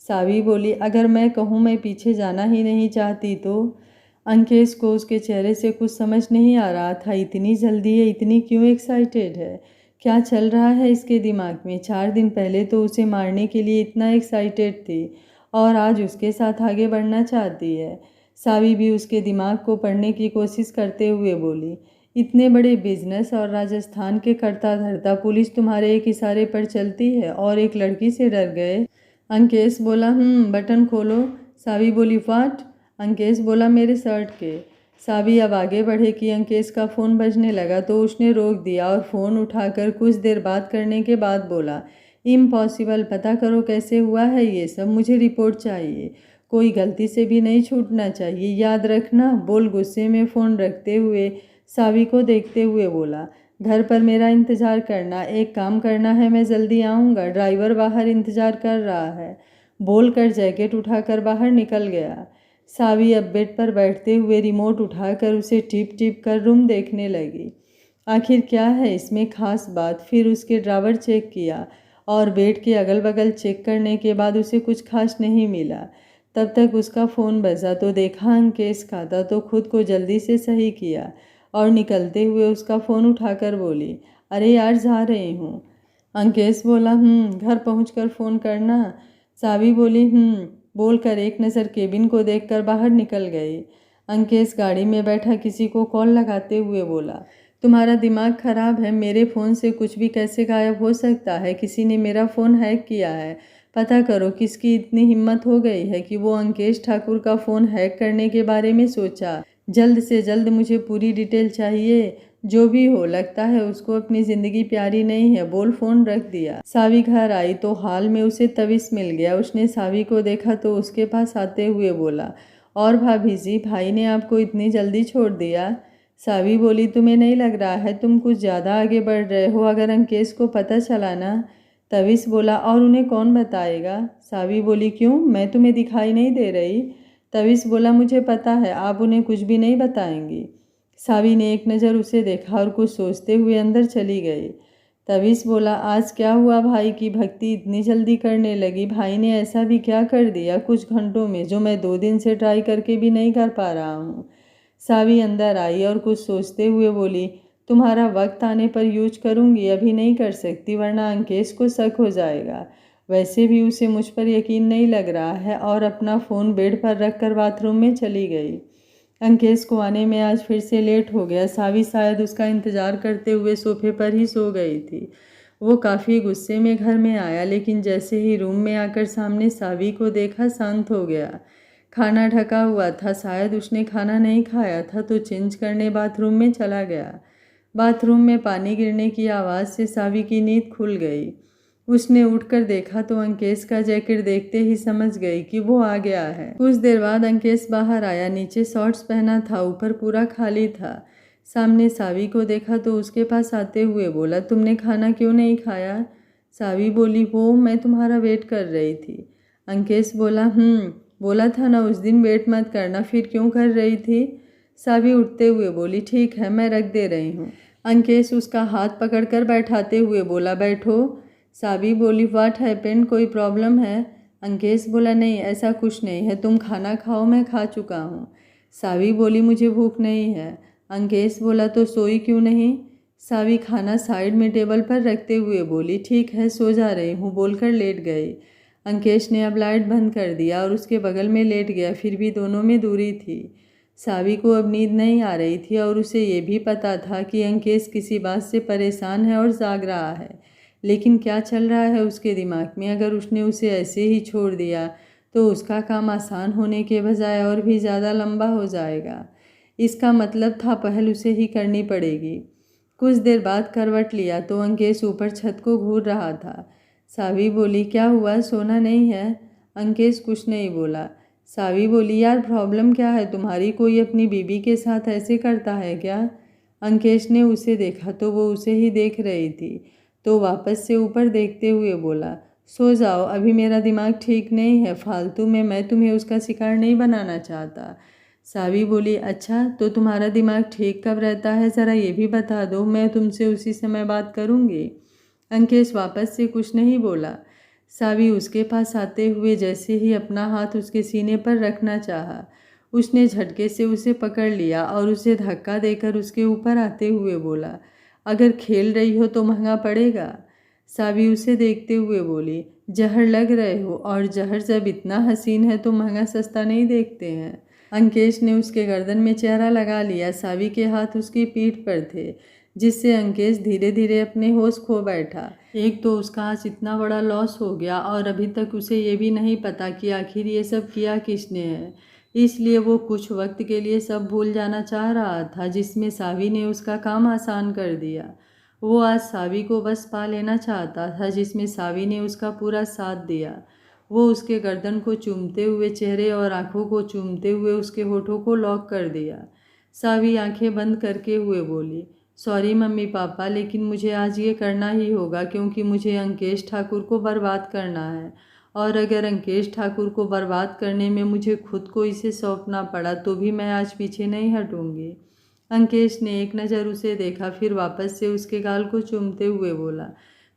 सावी बोली, अगर मैं कहूँ मैं पीछे जाना ही नहीं चाहती तो? अंकेश को उसके चेहरे से कुछ समझ नहीं आ रहा था, इतनी जल्दी है, इतनी क्यों एक्साइटेड है? क्या चल रहा है इसके दिमाग में? 4 दिन पहले तो उसे मारने के लिए इतना एक्साइटेड थी और आज उसके साथ आगे बढ़ना चाहती है। सावी भी उसके दिमाग को पढ़ने की कोशिश करते हुए बोली, इतने बड़े बिजनेस और राजस्थान के करता धरता पुलिस तुम्हारे एक इशारे पर चलती है और एक लड़की से डर गए? अंकेश बोला, बटन खोलो। सावी बोली, व्हाट? अंकेश बोला, मेरे शर्ट के। सावी अब आगे बढ़े कि अंकेश का फ़ोन बजने लगा तो उसने रोक दिया और फ़ोन उठाकर कुछ देर बात करने के बाद बोला, इम्पॉसिबल, पता करो कैसे हुआ है ये सब, मुझे रिपोर्ट चाहिए, कोई गलती से भी नहीं छूटना चाहिए, याद रखना। बोल गुस्से में फ़ोन रखते हुए सावी को देखते हुए बोला, घर पर मेरा इंतज़ार करना, एक काम करना है, मैं जल्दी आऊँगा, ड्राइवर बाहर इंतज़ार कर रहा है, बोलकर जैकेट उठाकर बाहर निकल गया। सावी अब बेड पर बैठते हुए रिमोट उठाकर उसे टिप टिप कर रूम देखने लगी। आखिर क्या है इसमें खास बात? फिर उसके ड्रावर चेक किया और बेड के अगल बगल चेक करने के बाद उसे कुछ खास नहीं मिला। तब तक उसका फ़ोन बजा तो देखा अंकेश का था, तो खुद को जल्दी से सही किया और निकलते हुए उसका फ़ोन उठाकर बोली, अरे यार, जा रही हूँ। अंकेश बोला, घर पहुँचकर फ़ोन करना। सावी बोली, बोलकर एक नज़र केबिन को देखकर बाहर निकल गई। अंकेश गाड़ी में बैठा किसी को कॉल लगाते हुए बोला, तुम्हारा दिमाग खराब है, मेरे फ़ोन से कुछ भी कैसे गायब हो सकता है? किसी ने मेरा फ़ोन हैक किया है, पता करो किसकी इतनी हिम्मत हो गई है कि वो अंकेश ठाकुर का फ़ोन हैक करने के बारे में सोचा। जल्द से जल्द मुझे पूरी डिटेल चाहिए, जो भी हो, लगता है उसको अपनी ज़िंदगी प्यारी नहीं है। बोल फ़ोन रख दिया। सावी घर आई तो हाल में उसे तविस मिल गया। उसने सावी को देखा तो उसके पास आते हुए बोला, और भाभी जी, भाई ने आपको इतनी जल्दी छोड़ दिया? सावी बोली, तुम्हें नहीं लग रहा है तुम कुछ ज़्यादा आगे बढ़ रहे हो? अगर अंकेश को पता चला ना? तविस बोला, और उन्हें कौन बताएगा? सावी बोली, क्यों, मैं तुम्हें दिखाई नहीं दे रही? तविस बोला, मुझे पता है आप उन्हें कुछ भी नहीं बताएंगी। सावी ने एक नज़र उसे देखा और कुछ सोचते हुए अंदर चली गई। तविस बोला, आज क्या हुआ? भाई की भक्ति इतनी जल्दी करने लगी? भाई ने ऐसा भी क्या कर दिया कुछ घंटों में जो मैं 2 दिन से ट्राई करके भी नहीं कर पा रहा हूँ? सावी अंदर आई और कुछ सोचते हुए बोली, तुम्हारा वक्त आने पर यूज करूँगी, अभी नहीं कर सकती वरना अंकेश को शक हो जाएगा। वैसे भी उसे मुझ पर यकीन नहीं लग रहा है। और अपना फ़ोन बेड पर रखकर बाथरूम में चली गई। अंकेश को आने में आज फिर से लेट हो गया। सावी शायद उसका इंतज़ार करते हुए सोफे पर ही सो गई थी। वो काफ़ी गुस्से में घर में आया, लेकिन जैसे ही रूम में आकर सामने सावी को देखा शांत हो गया। खाना ढका हुआ था, शायद उसने खाना नहीं खाया था, तो चेंज करने बाथरूम में चला गया। बाथरूम में पानी गिरने की आवाज़ से सावी की नींद खुल गई। उसने उठकर देखा तो अंकेश का जैकेट देखते ही समझ गई कि वो आ गया है। कुछ देर बाद अंकेश बाहर आया। नीचे शॉर्ट्स पहना था, ऊपर पूरा खाली था। सामने सावी को देखा तो उसके पास आते हुए बोला, तुमने खाना क्यों नहीं खाया? सावी बोली, वो मैं तुम्हारा वेट कर रही थी। अंकेश बोला, बोला था ना उस दिन वेट मत करना, फिर क्यों कर रही थी? सावी उठते हुए बोली, ठीक है मैं रख दे रही हूँ। अंकेश उसका हाथ पकड़कर बैठाते हुए बोला, बैठो। सावी बोली, व्हाट हैपेंड, कोई प्रॉब्लम है? अंकेश बोला, नहीं ऐसा कुछ नहीं है, तुम खाना खाओ, मैं खा चुका हूँ। सावी बोली, मुझे भूख नहीं है। अंकेश बोला, तो सोई क्यों नहीं? सावी खाना साइड में टेबल पर रखते हुए बोली, ठीक है सो जा रही हूँ, बोलकर लेट गई। अंकेश ने अब लाइट बंद कर दिया और उसके बगल में लेट गया। फिर भी दोनों में दूरी थी। सावी को अब नींद नहीं आ रही थी और उसे ये भी पता था कि अंकेश किसी बात से परेशान है और जाग रहा है। लेकिन क्या चल रहा है उसके दिमाग में? अगर उसने उसे ऐसे ही छोड़ दिया तो उसका काम आसान होने के बजाय और भी ज़्यादा लंबा हो जाएगा। इसका मतलब था पहल उसे ही करनी पड़ेगी। कुछ देर बाद करवट लिया तो अंकेश ऊपर छत को घूर रहा था। सावी बोली, क्या हुआ, सोना नहीं है? अंकेश कुछ नहीं बोला। सावी बोली, यार प्रॉब्लम क्या है तुम्हारी? कोई अपनी बीबी के साथ ऐसे करता है क्या? अंकेश ने उसे देखा तो वो उसे ही देख रही थी, तो वापस से ऊपर देखते हुए बोला, सो जाओ, अभी मेरा दिमाग ठीक नहीं है, फालतू में मैं तुम्हें उसका शिकार नहीं बनाना चाहता। सावी बोली, अच्छा तो तुम्हारा दिमाग ठीक कब रहता है, ज़रा ये भी बता दो, मैं तुमसे उसी समय बात करूँगी। अंकेश वापस से कुछ नहीं बोला। सावी उसके पास आते हुए जैसे ही अपना हाथ उसके सीने पर रखना चाहा, उसने झटके से उसे पकड़ लिया और उसे धक्का देकर उसके ऊपर आते हुए बोला, अगर खेल रही हो तो महंगा पड़ेगा। सावी उसे देखते हुए बोली, जहर लग रहे हो, और जहर जब इतना हसीन है तो महंगा सस्ता नहीं देखते हैं। अंकेश ने उसके गर्दन में चेहरा लगा लिया। सावी के हाथ उसकी पीठ पर थे, जिससे अंकेश धीरे धीरे अपने होश खो बैठा। एक तो उसका आज इतना बड़ा लॉस हो गया और अभी तक उसे ये भी नहीं पता कि आखिर ये सब किया किसने है। इसलिए वो कुछ वक्त के लिए सब भूल जाना चाह रहा था, जिसमें सावी ने उसका काम आसान कर दिया। वो आज सावी को बस पा लेना चाहता था, जिसमें सावी ने उसका पूरा साथ दिया। वो उसके गर्दन को चूमते हुए, चेहरे और आंखों को चूमते हुए उसके होठों को लॉक कर दिया। सावी आंखें बंद करके हुए बोली, सॉरी मम्मी पापा, लेकिन मुझे आज ये करना ही होगा क्योंकि मुझे अंकेश ठाकुर को बर्बाद करना है, और अगर अंकेश ठाकुर को बर्बाद करने में मुझे खुद को इसे सौंपना पड़ा तो भी मैं आज पीछे नहीं हटूंगी। अंकेश ने एक नज़र उसे देखा, फिर वापस से उसके गाल को चूमते हुए बोला,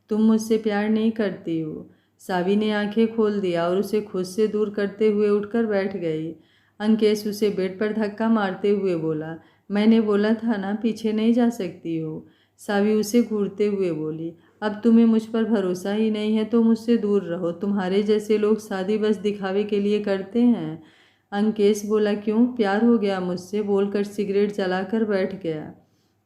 तुम मुझसे प्यार नहीं करती हो। सावी ने आंखें खोल दिया और उसे खुद से दूर करते हुए उठकर बैठ गई। अंकेश उसे बेड पर धक्का मारते हुए बोला, मैंने बोला था ना पीछे नहीं जा सकती हो। सावी उसे घूरते हुए बोली, अब तुम्हें मुझ पर भरोसा ही नहीं है तो मुझसे दूर रहो, तुम्हारे जैसे लोग शादी बस दिखावे के लिए करते हैं। अंकेश बोला, क्यों, प्यार हो गया मुझसे, बोलकर सिगरेट जलाकर बैठ गया।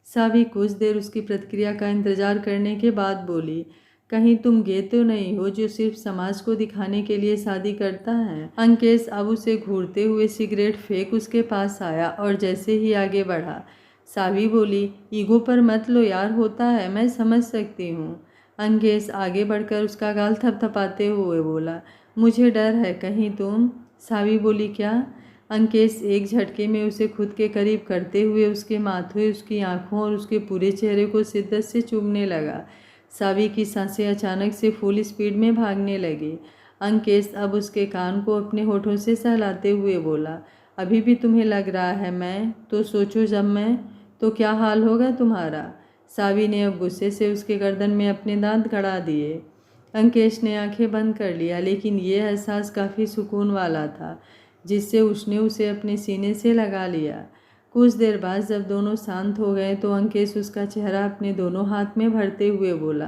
सावी कुछ देर उसकी प्रतिक्रिया का इंतजार करने के बाद बोली, कहीं तुम गे तो नहीं हो जो सिर्फ समाज को दिखाने के लिए शादी करता है? अंकेश अब उसे घूरते हुए सिगरेट फेंक उसके पास आया और जैसे ही आगे बढ़ा, सावी बोली, ईगो पर मत लो यार, होता है, मैं समझ सकती हूँ। अंकेश आगे बढ़कर उसका गाल थपथपाते हुए बोला, मुझे डर है कहीं तुम। सावी बोली, क्या? अंकेश एक झटके में उसे खुद के करीब करते हुए उसके माथे, उसकी आंखों और उसके पूरे चेहरे को शिद्दत से चूमने लगा। सावी की सांसें अचानक से फुल स्पीड में भागने लगी। अंकेश अब उसके कान को अपने होठों से सहलाते हुए बोला, अभी भी तुम्हें लग रहा है मैं? तो सोचो जब मैं, तो क्या हाल होगा तुम्हारा। सावी ने अब गुस्से से उसके गर्दन में अपने दांत गड़ा दिए। अंकेश ने आंखें बंद कर लिया, लेकिन ये एहसास काफ़ी सुकून वाला था, जिससे उसने उसे अपने सीने से लगा लिया। कुछ देर बाद जब दोनों शांत हो गए तो अंकेश उसका चेहरा अपने दोनों हाथ में भरते हुए बोला,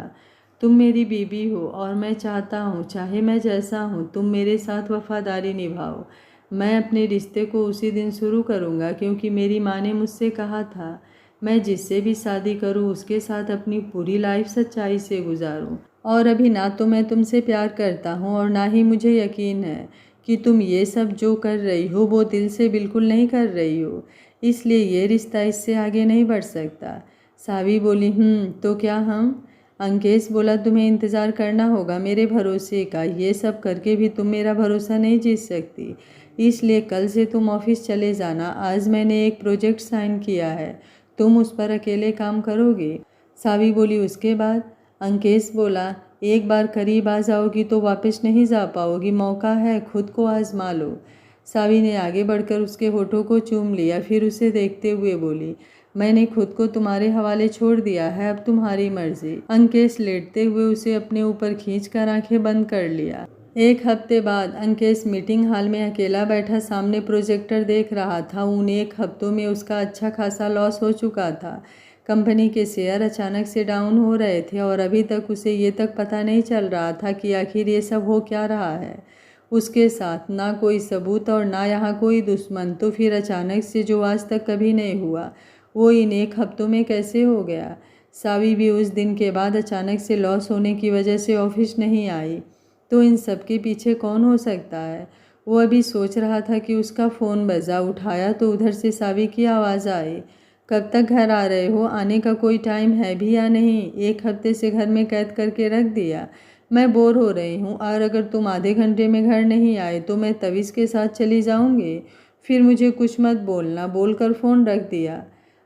तुम मेरी बीबी हो और मैं चाहता हूँ, चाहे मैं जैसा हूँ, तुम मेरे साथ वफादारी निभाओ। मैं अपने रिश्ते को उसी दिन शुरू करूँगा क्योंकि मेरी माँ ने मुझसे कहा था, मैं जिससे भी शादी करूँ उसके साथ अपनी पूरी लाइफ सच्चाई से गुजारूँ। और अभी ना तो मैं तुमसे प्यार करता हूँ और ना ही मुझे यकीन है कि तुम ये सब जो कर रही हो वो दिल से बिल्कुल नहीं कर रही हो, इसलिए ये रिश्ता इससे आगे नहीं बढ़ सकता। सावी बोली तो क्या हम? अंकेश बोला तुम्हें इंतज़ार करना होगा मेरे भरोसे का। ये सब करके भी तुम मेरा भरोसा नहीं जीत सकती, इसलिए कल से तुम ऑफिस चले जाना। आज मैंने एक प्रोजेक्ट साइन किया है, तुम उस पर अकेले काम करोगे। सावी बोली उसके बाद? अंकेश बोला एक बार करीब आ जाओगी तो वापस नहीं जा पाओगी, मौका है, खुद को आजमा लो। सावी ने आगे बढ़कर उसके होठों को चूम लिया, फिर उसे देखते हुए बोली मैंने खुद को तुम्हारे हवाले छोड़ दिया है, अब तुम्हारी मर्जी। अंकेश लेटते हुए उसे अपने ऊपर खींचकर आंखें बंद कर लिया। एक हफ्ते बाद अंकेश मीटिंग हॉल में अकेला बैठा सामने प्रोजेक्टर देख रहा था। उन एक हफ्तों में उसका अच्छा खासा लॉस हो चुका था। कंपनी के शेयर अचानक से डाउन हो रहे थे और अभी तक उसे ये तक पता नहीं चल रहा था कि आखिर ये सब हो क्या रहा है उसके साथ। ना कोई सबूत और ना यहाँ कोई दुश्मन, तो फिर अचानक से जो आज तक कभी नहीं हुआ वो इन एक हफ्तों में कैसे हो गया। सावी भी उस दिन के बाद अचानक से लॉस होने की वजह से ऑफिस नहीं आई। तो इन सब के पीछे कौन हो सकता है? वो अभी सोच रहा था कि उसका फ़ोन बजा। उठाया तो उधर से सावी की आवाज़ आई, कब तक घर आ रहे हो? आने का कोई टाइम है भी या नहीं? एक हफ्ते से घर में कैद करके रख दिया। मैं बोर हो रही हूँ और अगर तुम आधे घंटे में घर नहीं आए तो मैं तवीज़ के साथ चली जाऊँगी, फिर मुझे कुछ मत बोलना। बोलकर फ़ोन रख दिया।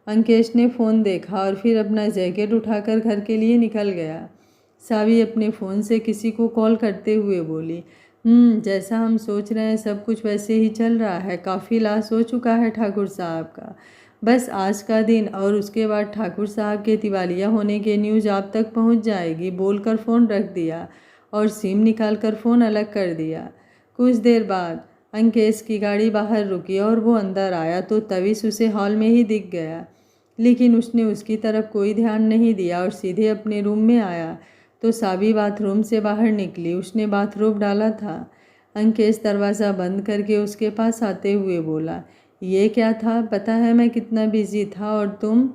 अंकेश ने फ़ोन देखा और फिर अपना जैकेट उठाकर घर के लिए निकल गया। सावी अपने फ़ोन से किसी को कॉल करते हुए बोली जैसा हम सोच रहे हैं सब कुछ वैसे ही चल रहा है। काफ़ी लॉस हो चुका है ठाकुर साहब का। बस आज का दिन और उसके बाद ठाकुर साहब के दिवालिया होने के न्यूज़ आप तक पहुंच जाएगी। बोलकर फ़ोन रख दिया और सिम निकालकर फ़ोन अलग कर दिया। कुछ देर बाद अंकेश की गाड़ी बाहर रुकी और वो अंदर आया तो तवीस उसे हॉल में ही दिख गया, लेकिन उसने उसकी तरफ कोई ध्यान नहीं दिया और सीधे अपने रूम में आया। तो सावी बाथरूम से बाहर निकली, उसने बाथरोब डाला था। अंकेश दरवाज़ा बंद करके उसके पास आते हुए बोला ये क्या था? पता है मैं कितना बिजी था और तुम?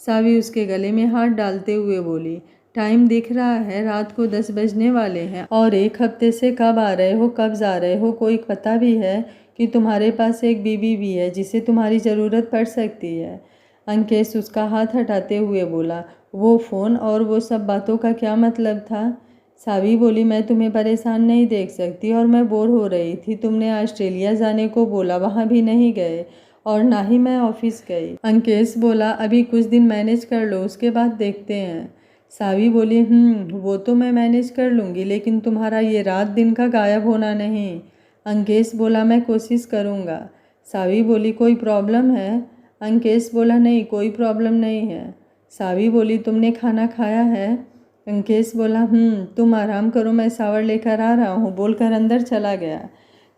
सावी उसके गले में हाथ डालते हुए बोली टाइम दिख रहा है, रात को 10 बजने वाले हैं और एक हफ्ते से कब आ रहे हो कब जा रहे हो? कोई पता भी है कि तुम्हारे पास एक बीवी भी है जिसे तुम्हारी ज़रूरत पड़ सकती है? अंकेश उसका हाथ हटाते हुए बोला वो फ़ोन और वो सब बातों का क्या मतलब था? सावी बोली मैं तुम्हें परेशान नहीं देख सकती और मैं बोर हो रही थी। तुमने ऑस्ट्रेलिया जाने को बोला, वहाँ भी नहीं गए और ना ही मैं ऑफिस गई। अंकेश बोला अभी कुछ दिन मैनेज कर लो, उसके बाद देखते हैं। सावी बोली वो तो मैं मैनेज कर लूँगी, लेकिन तुम्हारा ये रात दिन का गायब होना नहीं। अंकेश बोला मैं कोशिश करूँगा। सावी बोली कोई प्रॉब्लम है? अंकेश बोला नहीं कोई प्रॉब्लम नहीं है। सावी बोली तुमने खाना खाया है? अंकेश बोला तुम आराम करो, मैं शावर लेकर आ रहा हूँ, बोलकर अंदर चला गया।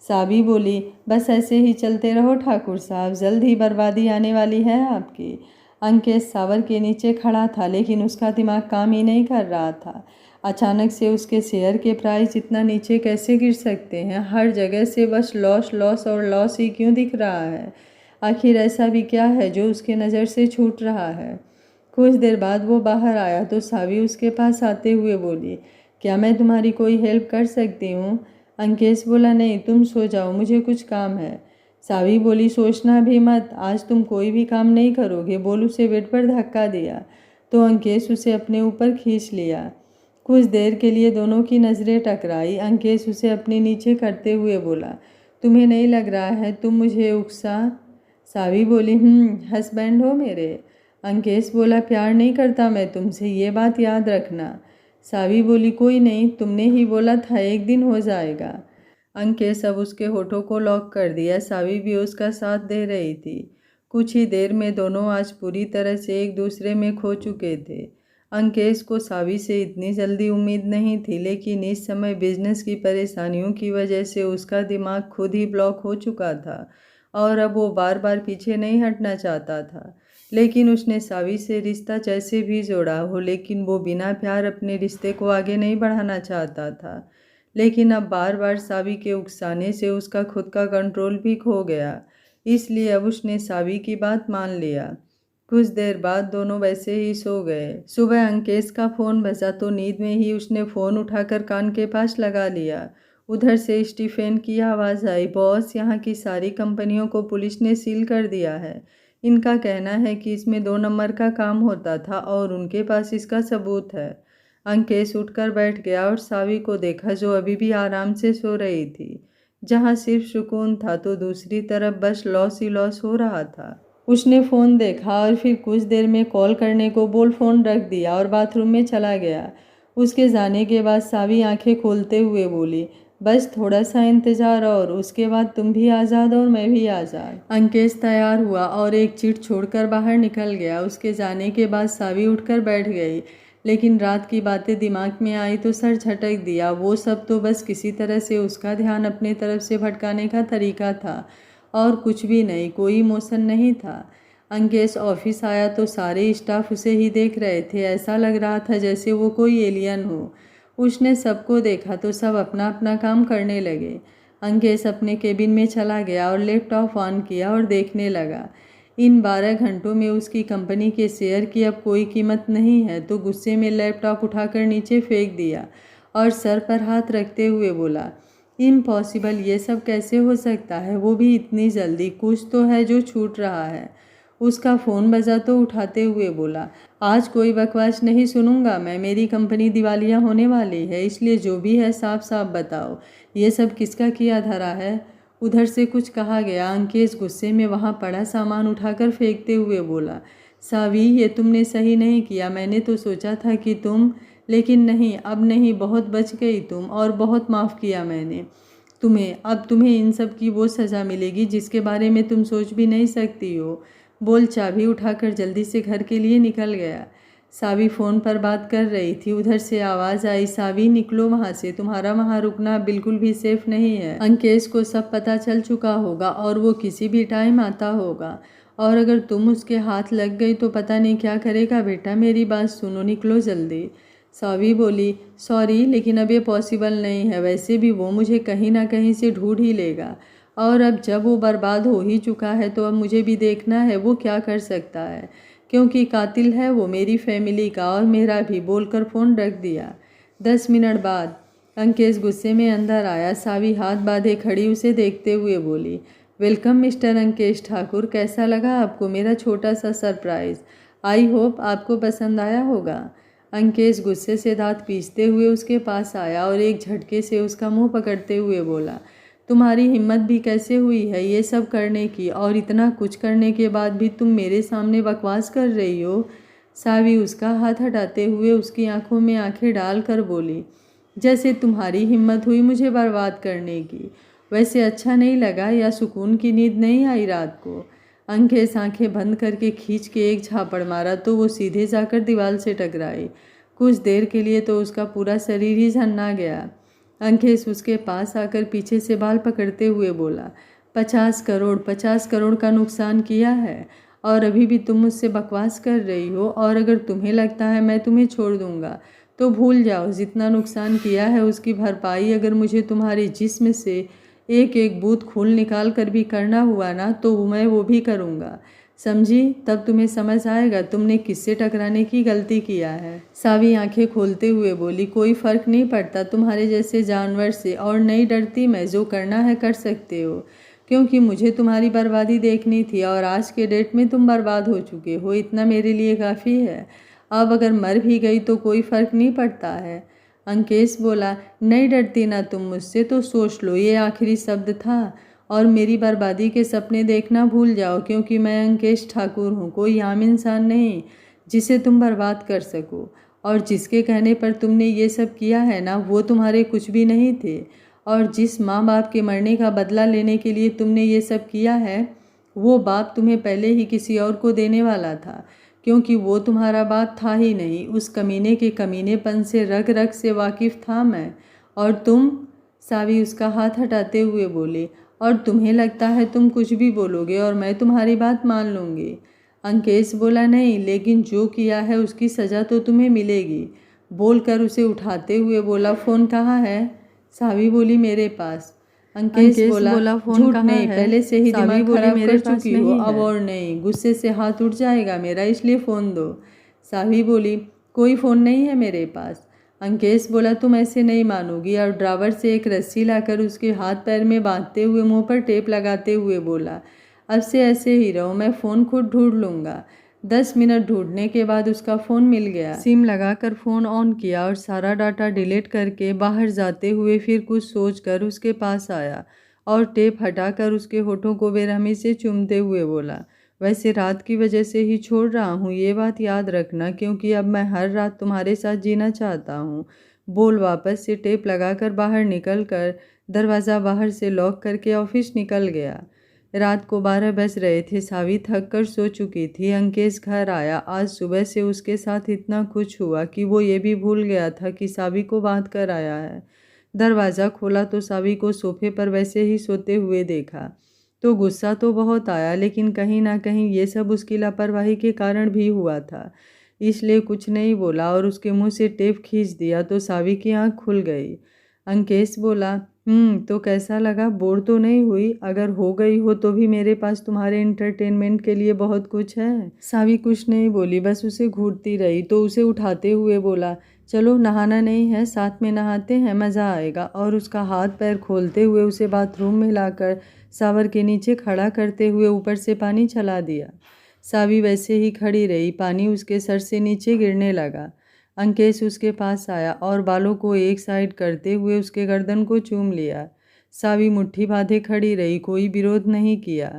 सावी बोली बस ऐसे ही चलते रहो ठाकुर साहब, जल्द ही बर्बादी आने वाली है आपकी। अंकेश शावर के नीचे खड़ा था, लेकिन उसका दिमाग काम ही नहीं कर रहा था। अचानक से उसके शेयर के प्राइस इतना नीचे कैसे गिर सकते हैं? हर जगह से बस लॉस लॉस और लॉस ही क्यों दिख रहा है? आखिर ऐसा भी क्या है जो उसके नज़र से छूट रहा है? कुछ देर बाद वो बाहर आया तो सावी उसके पास आते हुए बोली क्या मैं तुम्हारी कोई हेल्प कर सकती हूँ? अंकेश बोला नहीं, तुम सो जाओ, मुझे कुछ काम है। सावी बोली सोचना भी मत, आज तुम कोई भी काम नहीं करोगे। बोल उसे बेड पर धक्का दिया तो अंकेश उसे अपने ऊपर खींच लिया। कुछ देर के लिए दोनों की नज़रें टकराई। अंकेश उसे अपने नीचे करते हुए बोला तुम्हें नहीं लग रहा है तुम मुझे उकसा? सावी बोली हस्बैंड हो मेरे। अंकेश बोला प्यार नहीं करता मैं तुमसे, ये बात याद रखना। सावी बोली कोई नहीं, तुमने ही बोला था एक दिन हो जाएगा। अंकेश अब उसके होठों को लॉक कर दिया। सावी भी उसका साथ दे रही थी। कुछ ही देर में दोनों आज पूरी तरह से एक दूसरे में खो चुके थे। अंकेश को सावी से इतनी जल्दी उम्मीद नहीं थी, लेकिन इस समय बिजनेस की परेशानियों की वजह से उसका दिमाग खुद ही ब्लॉक हो चुका था और अब वो बार बार पीछे नहीं हटना चाहता था। लेकिन उसने सावी से रिश्ता जैसे भी जोड़ा हो, लेकिन वो बिना प्यार अपने रिश्ते को आगे नहीं बढ़ाना चाहता था। लेकिन अब बार बार सावी के उकसाने से उसका खुद का कंट्रोल भी खो गया, इसलिए अब उसने सावी की बात मान लिया। कुछ देर बाद दोनों वैसे ही सो गए। सुबह अंकेश का फ़ोन बजा तो नींद में ही उसने फ़ोन उठाकर कान के पास लगा लिया। उधर से स्टीफेन की आवाज़ आई बॉस, यहाँ की सारी कंपनियों को पुलिस ने सील कर दिया है। इनका कहना है कि इसमें 2 नंबर का काम होता था और उनके पास इसका सबूत है। अंकेश उठकर बैठ गया और सावी को देखा जो अभी भी आराम से सो रही थी। जहाँ सिर्फ सुकून था तो दूसरी तरफ बस लॉस ही लॉस हो रहा था। उसने फ़ोन देखा और फिर कुछ देर में कॉल करने को बोल फ़ोन रख दिया और बाथरूम में चला गया। उसके जाने के बाद सावी आंखें खोलते हुए बोली, बस थोड़ा सा इंतज़ार और उसके बाद तुम भी आज़ाद और मैं भी आज़ाद। अंकेश तैयार हुआ और एक चिट छोड़कर बाहर निकल गया। उसके जाने के बाद सावी उठकर बैठ गई, लेकिन रात की बातें दिमाग में आई तो सर झटक दिया। वो सब तो बस किसी तरह से उसका ध्यान अपने तरफ से भटकाने का तरीका था और कुछ भी नहीं, कोई इमोशन नहीं था। अंकेश ऑफिस आया तो सारे स्टाफ उसे ही देख रहे थे। ऐसा लग रहा था जैसे वो कोई एलियन हो। उसने सबको देखा तो सब अपना अपना काम करने लगे। अंकेश अपने केबिन में चला गया और लैपटॉप ऑन किया और देखने लगा। इन 12 घंटों में उसकी कंपनी के शेयर की अब कोई कीमत नहीं है तो गुस्से में लैपटॉप उठाकर नीचे फेंक दिया और सर पर हाथ रखते हुए बोला, इम्पॉसिबल, ये सब कैसे हो सकता है, वो भी इतनी जल्दी। कुछ तो है जो छूट रहा है। उसका फ़ोन बजा तो उठाते हुए बोला, आज कोई बकवास नहीं सुनूंगा मैं। मेरी कंपनी दिवालिया होने वाली है, इसलिए जो भी है साफ साफ बताओ, ये सब किसका किया धरा है। उधर से कुछ कहा गया। अंकेश गुस्से में वहाँ पड़ा सामान उठाकर फेंकते हुए बोला, सावी, ये तुमने सही नहीं किया। मैंने तो सोचा था कि तुम, लेकिन नहीं, अब नहीं, बहुत बच गई तुम और बहुत माफ़ किया मैंने तुम्हें। अब तुम्हें इन सब की वो सज़ा मिलेगी जिसके बारे में तुम सोच भी नहीं सकती हो। बोल चाबी उठाकर जल्दी से घर के लिए निकल गया। सावी फ़ोन पर बात कर रही थी। उधर से आवाज़ आई, सावी निकलो वहाँ से, तुम्हारा वहाँ रुकना बिल्कुल भी सेफ नहीं है। अंकेश को सब पता चल चुका होगा और वो किसी भी टाइम आता होगा, और अगर तुम उसके हाथ लग गई तो पता नहीं क्या करेगा। बेटा मेरी बात सुनो, निकलो जल्दी। सावी बोली, सॉरी लेकिन अब ये पॉसिबल नहीं है। वैसे भी वो मुझे कहीं ना कहीं से ढूंढ ही लेगा, और अब जब वो बर्बाद हो ही चुका है तो अब मुझे भी देखना है वो क्या कर सकता है, क्योंकि कातिल है वो मेरी फैमिली का और मेरा भी। बोलकर फ़ोन रख दिया। 10 मिनट बाद अंकेश गुस्से में अंदर आया। सावी हाथ बांधे खड़ी उसे देखते हुए बोली, वेलकम मिस्टर अंकेश ठाकुर, कैसा लगा आपको मेरा छोटा सा सरप्राइज़। आई होप आपको पसंद आया होगा। अंकेश गुस्से से दांत पीसते हुए उसके पास आया और एक झटके से उसका मुंह पकड़ते हुए बोला, तुम्हारी हिम्मत भी कैसे हुई है ये सब करने की, और इतना कुछ करने के बाद भी तुम मेरे सामने बकवास कर रही हो। सावी उसका हाथ हटाते हुए उसकी आंखों में आंखें डालकर बोली, जैसे तुम्हारी हिम्मत हुई मुझे बर्बाद करने की। वैसे अच्छा नहीं लगा या सुकून की नींद नहीं आई रात को। अंकेश आंखें बंद करके खींच के एक झापड़ मारा तो वो सीधे जाकर दीवार से टकराई। कुछ देर के लिए तो उसका पूरा शरीर ही झन्ना गया। अंकेश उसके पास आकर पीछे से बाल पकड़ते हुए बोला, 50 करोड़ का नुकसान किया है और अभी भी तुम मुझसे बकवास कर रही हो। और अगर तुम्हें लगता है मैं तुम्हें छोड़ दूंगा तो भूल जाओ, जितना नुकसान किया है उसकी भरपाई अगर मुझे तुम्हारे जिस्म से एक एक बूंद खून निकाल कर भी करना हुआ ना तो मैं वो भी करूँगा, समझी। तब तुम्हें समझ आएगा तुमने किससे टकराने की गलती किया है। सावी आंखें खोलते हुए बोली, कोई फ़र्क नहीं पड़ता तुम्हारे जैसे जानवर से, और नहीं डरती मैं। जो करना है कर सकते हो, क्योंकि मुझे तुम्हारी बर्बादी देखनी थी और आज के डेट में तुम बर्बाद हो चुके हो। इतना मेरे लिए काफ़ी है। अब अगर मर भी गई तो कोई फ़र्क नहीं पड़ता है। अंकेश बोला, नहीं डरती ना तुम मुझसे तो सोच लो ये आखिरी शब्द था और मेरी बर्बादी के सपने देखना भूल जाओ, क्योंकि मैं अंकेश ठाकुर हूँ, कोई आम इंसान नहीं जिसे तुम बर्बाद कर सको। और जिसके कहने पर तुमने ये सब किया है ना, वो तुम्हारे कुछ भी नहीं थे। और जिस माँ बाप के मरने का बदला लेने के लिए तुमने ये सब किया है, वो बाप तुम्हें पहले ही किसी और को देने वाला था, क्योंकि वो तुम्हारा बाप था ही नहीं। उस कमीने के कमीनेपन से रग रग से वाकिफ़ था मैं। और तुम, सावी उसका हाथ हटाते हुए बोले, और तुम्हें लगता है तुम कुछ भी बोलोगे और मैं तुम्हारी बात मान लूँगी। अंकेश बोला, नहीं, लेकिन जो किया है उसकी सज़ा तो तुम्हें मिलेगी। बोलकर उसे उठाते हुए बोला, फ़ोन कहाँ है। सावी बोली, मेरे पास। अंकेश बोला, फ़ोन कहाँ है, पहले से ही दिमाग खराब कर चुकी हो अब और नहीं। गुस्से से हाथ उठ जाएगा मेरा, इसलिए फ़ोन दो। सावी बोली, कोई फ़ोन नहीं है मेरे पास। अंकेश बोला, तुम ऐसे नहीं मानोगी, और ड्रावर से एक रस्सी लाकर उसके हाथ पैर में बांधते हुए मुंह पर टेप लगाते हुए बोला, अब से ऐसे ही रहो, मैं फ़ोन खुद ढूंढ लूँगा। 10 मिनट ढूंढने के बाद उसका फ़ोन मिल गया। सिम लगाकर फ़ोन ऑन किया और सारा डाटा डिलीट करके बाहर जाते हुए फिर कुछ सोचकर उसके पास आया और टेप हटाकर उसके होठों को बेरहमी से चूमते हुए बोला, वैसे रात की वजह से ही छोड़ रहा हूँ, ये बात याद रखना, क्योंकि अब मैं हर रात तुम्हारे साथ जीना चाहता हूँ। बोल वापस से टेप लगाकर बाहर निकल कर दरवाज़ा बाहर से लॉक करके ऑफिस निकल गया। रात को 12 बज रहे थे। सावी थक कर सो चुकी थी। अंकेश घर आया। आज सुबह से उसके साथ इतना कुछ हुआ कि वो ये भी भूल गया था कि सावी को बांध कर आया है। दरवाज़ा खोला तो सावी को सोफे पर वैसे ही सोते हुए देखा तो गुस्सा तो बहुत आया, लेकिन कहीं ना कहीं ये सब उसकी लापरवाही के कारण भी हुआ था, इसलिए कुछ नहीं बोला और उसके मुंह से टेप खींच दिया तो सावी की आंख खुल गई। अंकेश बोला, तो कैसा लगा? बोर तो नहीं हुई? अगर हो गई हो तो भी मेरे पास तुम्हारे एंटरटेनमेंट के लिए बहुत कुछ है। सावी कुछ नहीं बोली, बस उसे घूरती रही तो उसे उठाते हुए बोला, चलो नहाना नहीं है, साथ में नहाते हैं, मज़ा आएगा। और उसका हाथ पैर खोलते हुए उसे बाथरूम में लाकर शावर के नीचे खड़ा करते हुए ऊपर से पानी चला दिया। सावी वैसे ही खड़ी रही, पानी उसके सर से नीचे गिरने लगा। अंकेश उसके पास आया और बालों को एक साइड करते हुए उसके गर्दन को चूम लिया। सावी मुट्ठी बांधे खड़ी रही, कोई विरोध नहीं किया।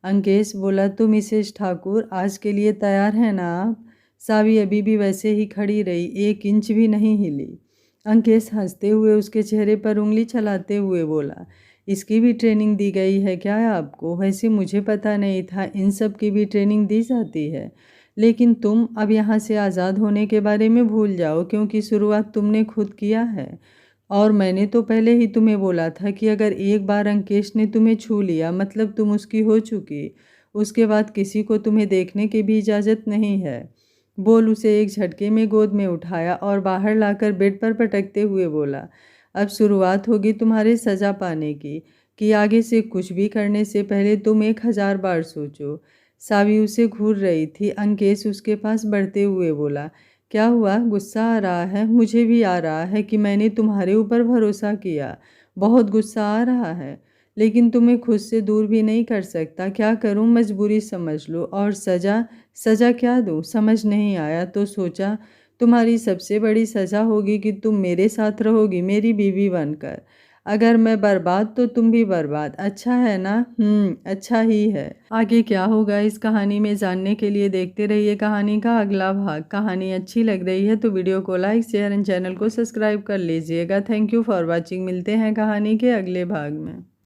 अंकेश बोला, तो मिसेस ठाकुर आज के लिए तैयार हैं ना आप? सावी अभी भी वैसे ही खड़ी रही, 1 इंच भी नहीं हिली। अंकेश हंसते हुए उसके चेहरे पर उंगली चलाते हुए बोला, इसकी भी ट्रेनिंग दी गई है क्या आपको? वैसे मुझे पता नहीं था इन सब की भी ट्रेनिंग दी जाती है, लेकिन तुम अब यहाँ से आज़ाद होने के बारे में भूल जाओ, क्योंकि शुरुआत तुमने खुद किया है। और मैंने तो पहले ही तुम्हें बोला था कि अगर एक बार अंकेश ने तुम्हें छू लिया मतलब तुम उसकी हो चुकी, उसके बाद किसी को तुम्हें देखने की भी इजाज़त नहीं है। बोल उसे एक झटके में गोद में उठाया और बाहर लाकर बेड पर पटकते हुए बोला, अब शुरुआत होगी तुम्हारे सज़ा पाने की, कि आगे से कुछ भी करने से पहले तुम 1000 बार सोचो। सावी उसे घूर रही थी। अंकेश उसके पास बढ़ते हुए बोला, क्या हुआ? गुस्सा आ रहा है? मुझे भी आ रहा है कि मैंने तुम्हारे ऊपर भरोसा किया, बहुत गुस्सा आ रहा है, लेकिन तुम्हें खुद से दूर भी नहीं कर सकता। क्या करूं? मजबूरी समझ लो। और सज़ा? सज़ा क्या दूं? समझ नहीं आया तो सोचा तुम्हारी सबसे बड़ी सज़ा होगी कि तुम मेरे साथ रहोगी, मेरी बीवी बनकर। अगर मैं बर्बाद तो तुम भी बर्बाद। अच्छा है ना? अच्छा ही है। आगे क्या होगा इस कहानी में जानने के लिए देखते रहिए कहानी का अगला भाग। कहानी अच्छी लग रही है तो वीडियो को लाइक, शेयर एंड चैनल को सब्सक्राइब कर लीजिएगा। Thank you for watching. मिलते हैं कहानी के अगले भाग में।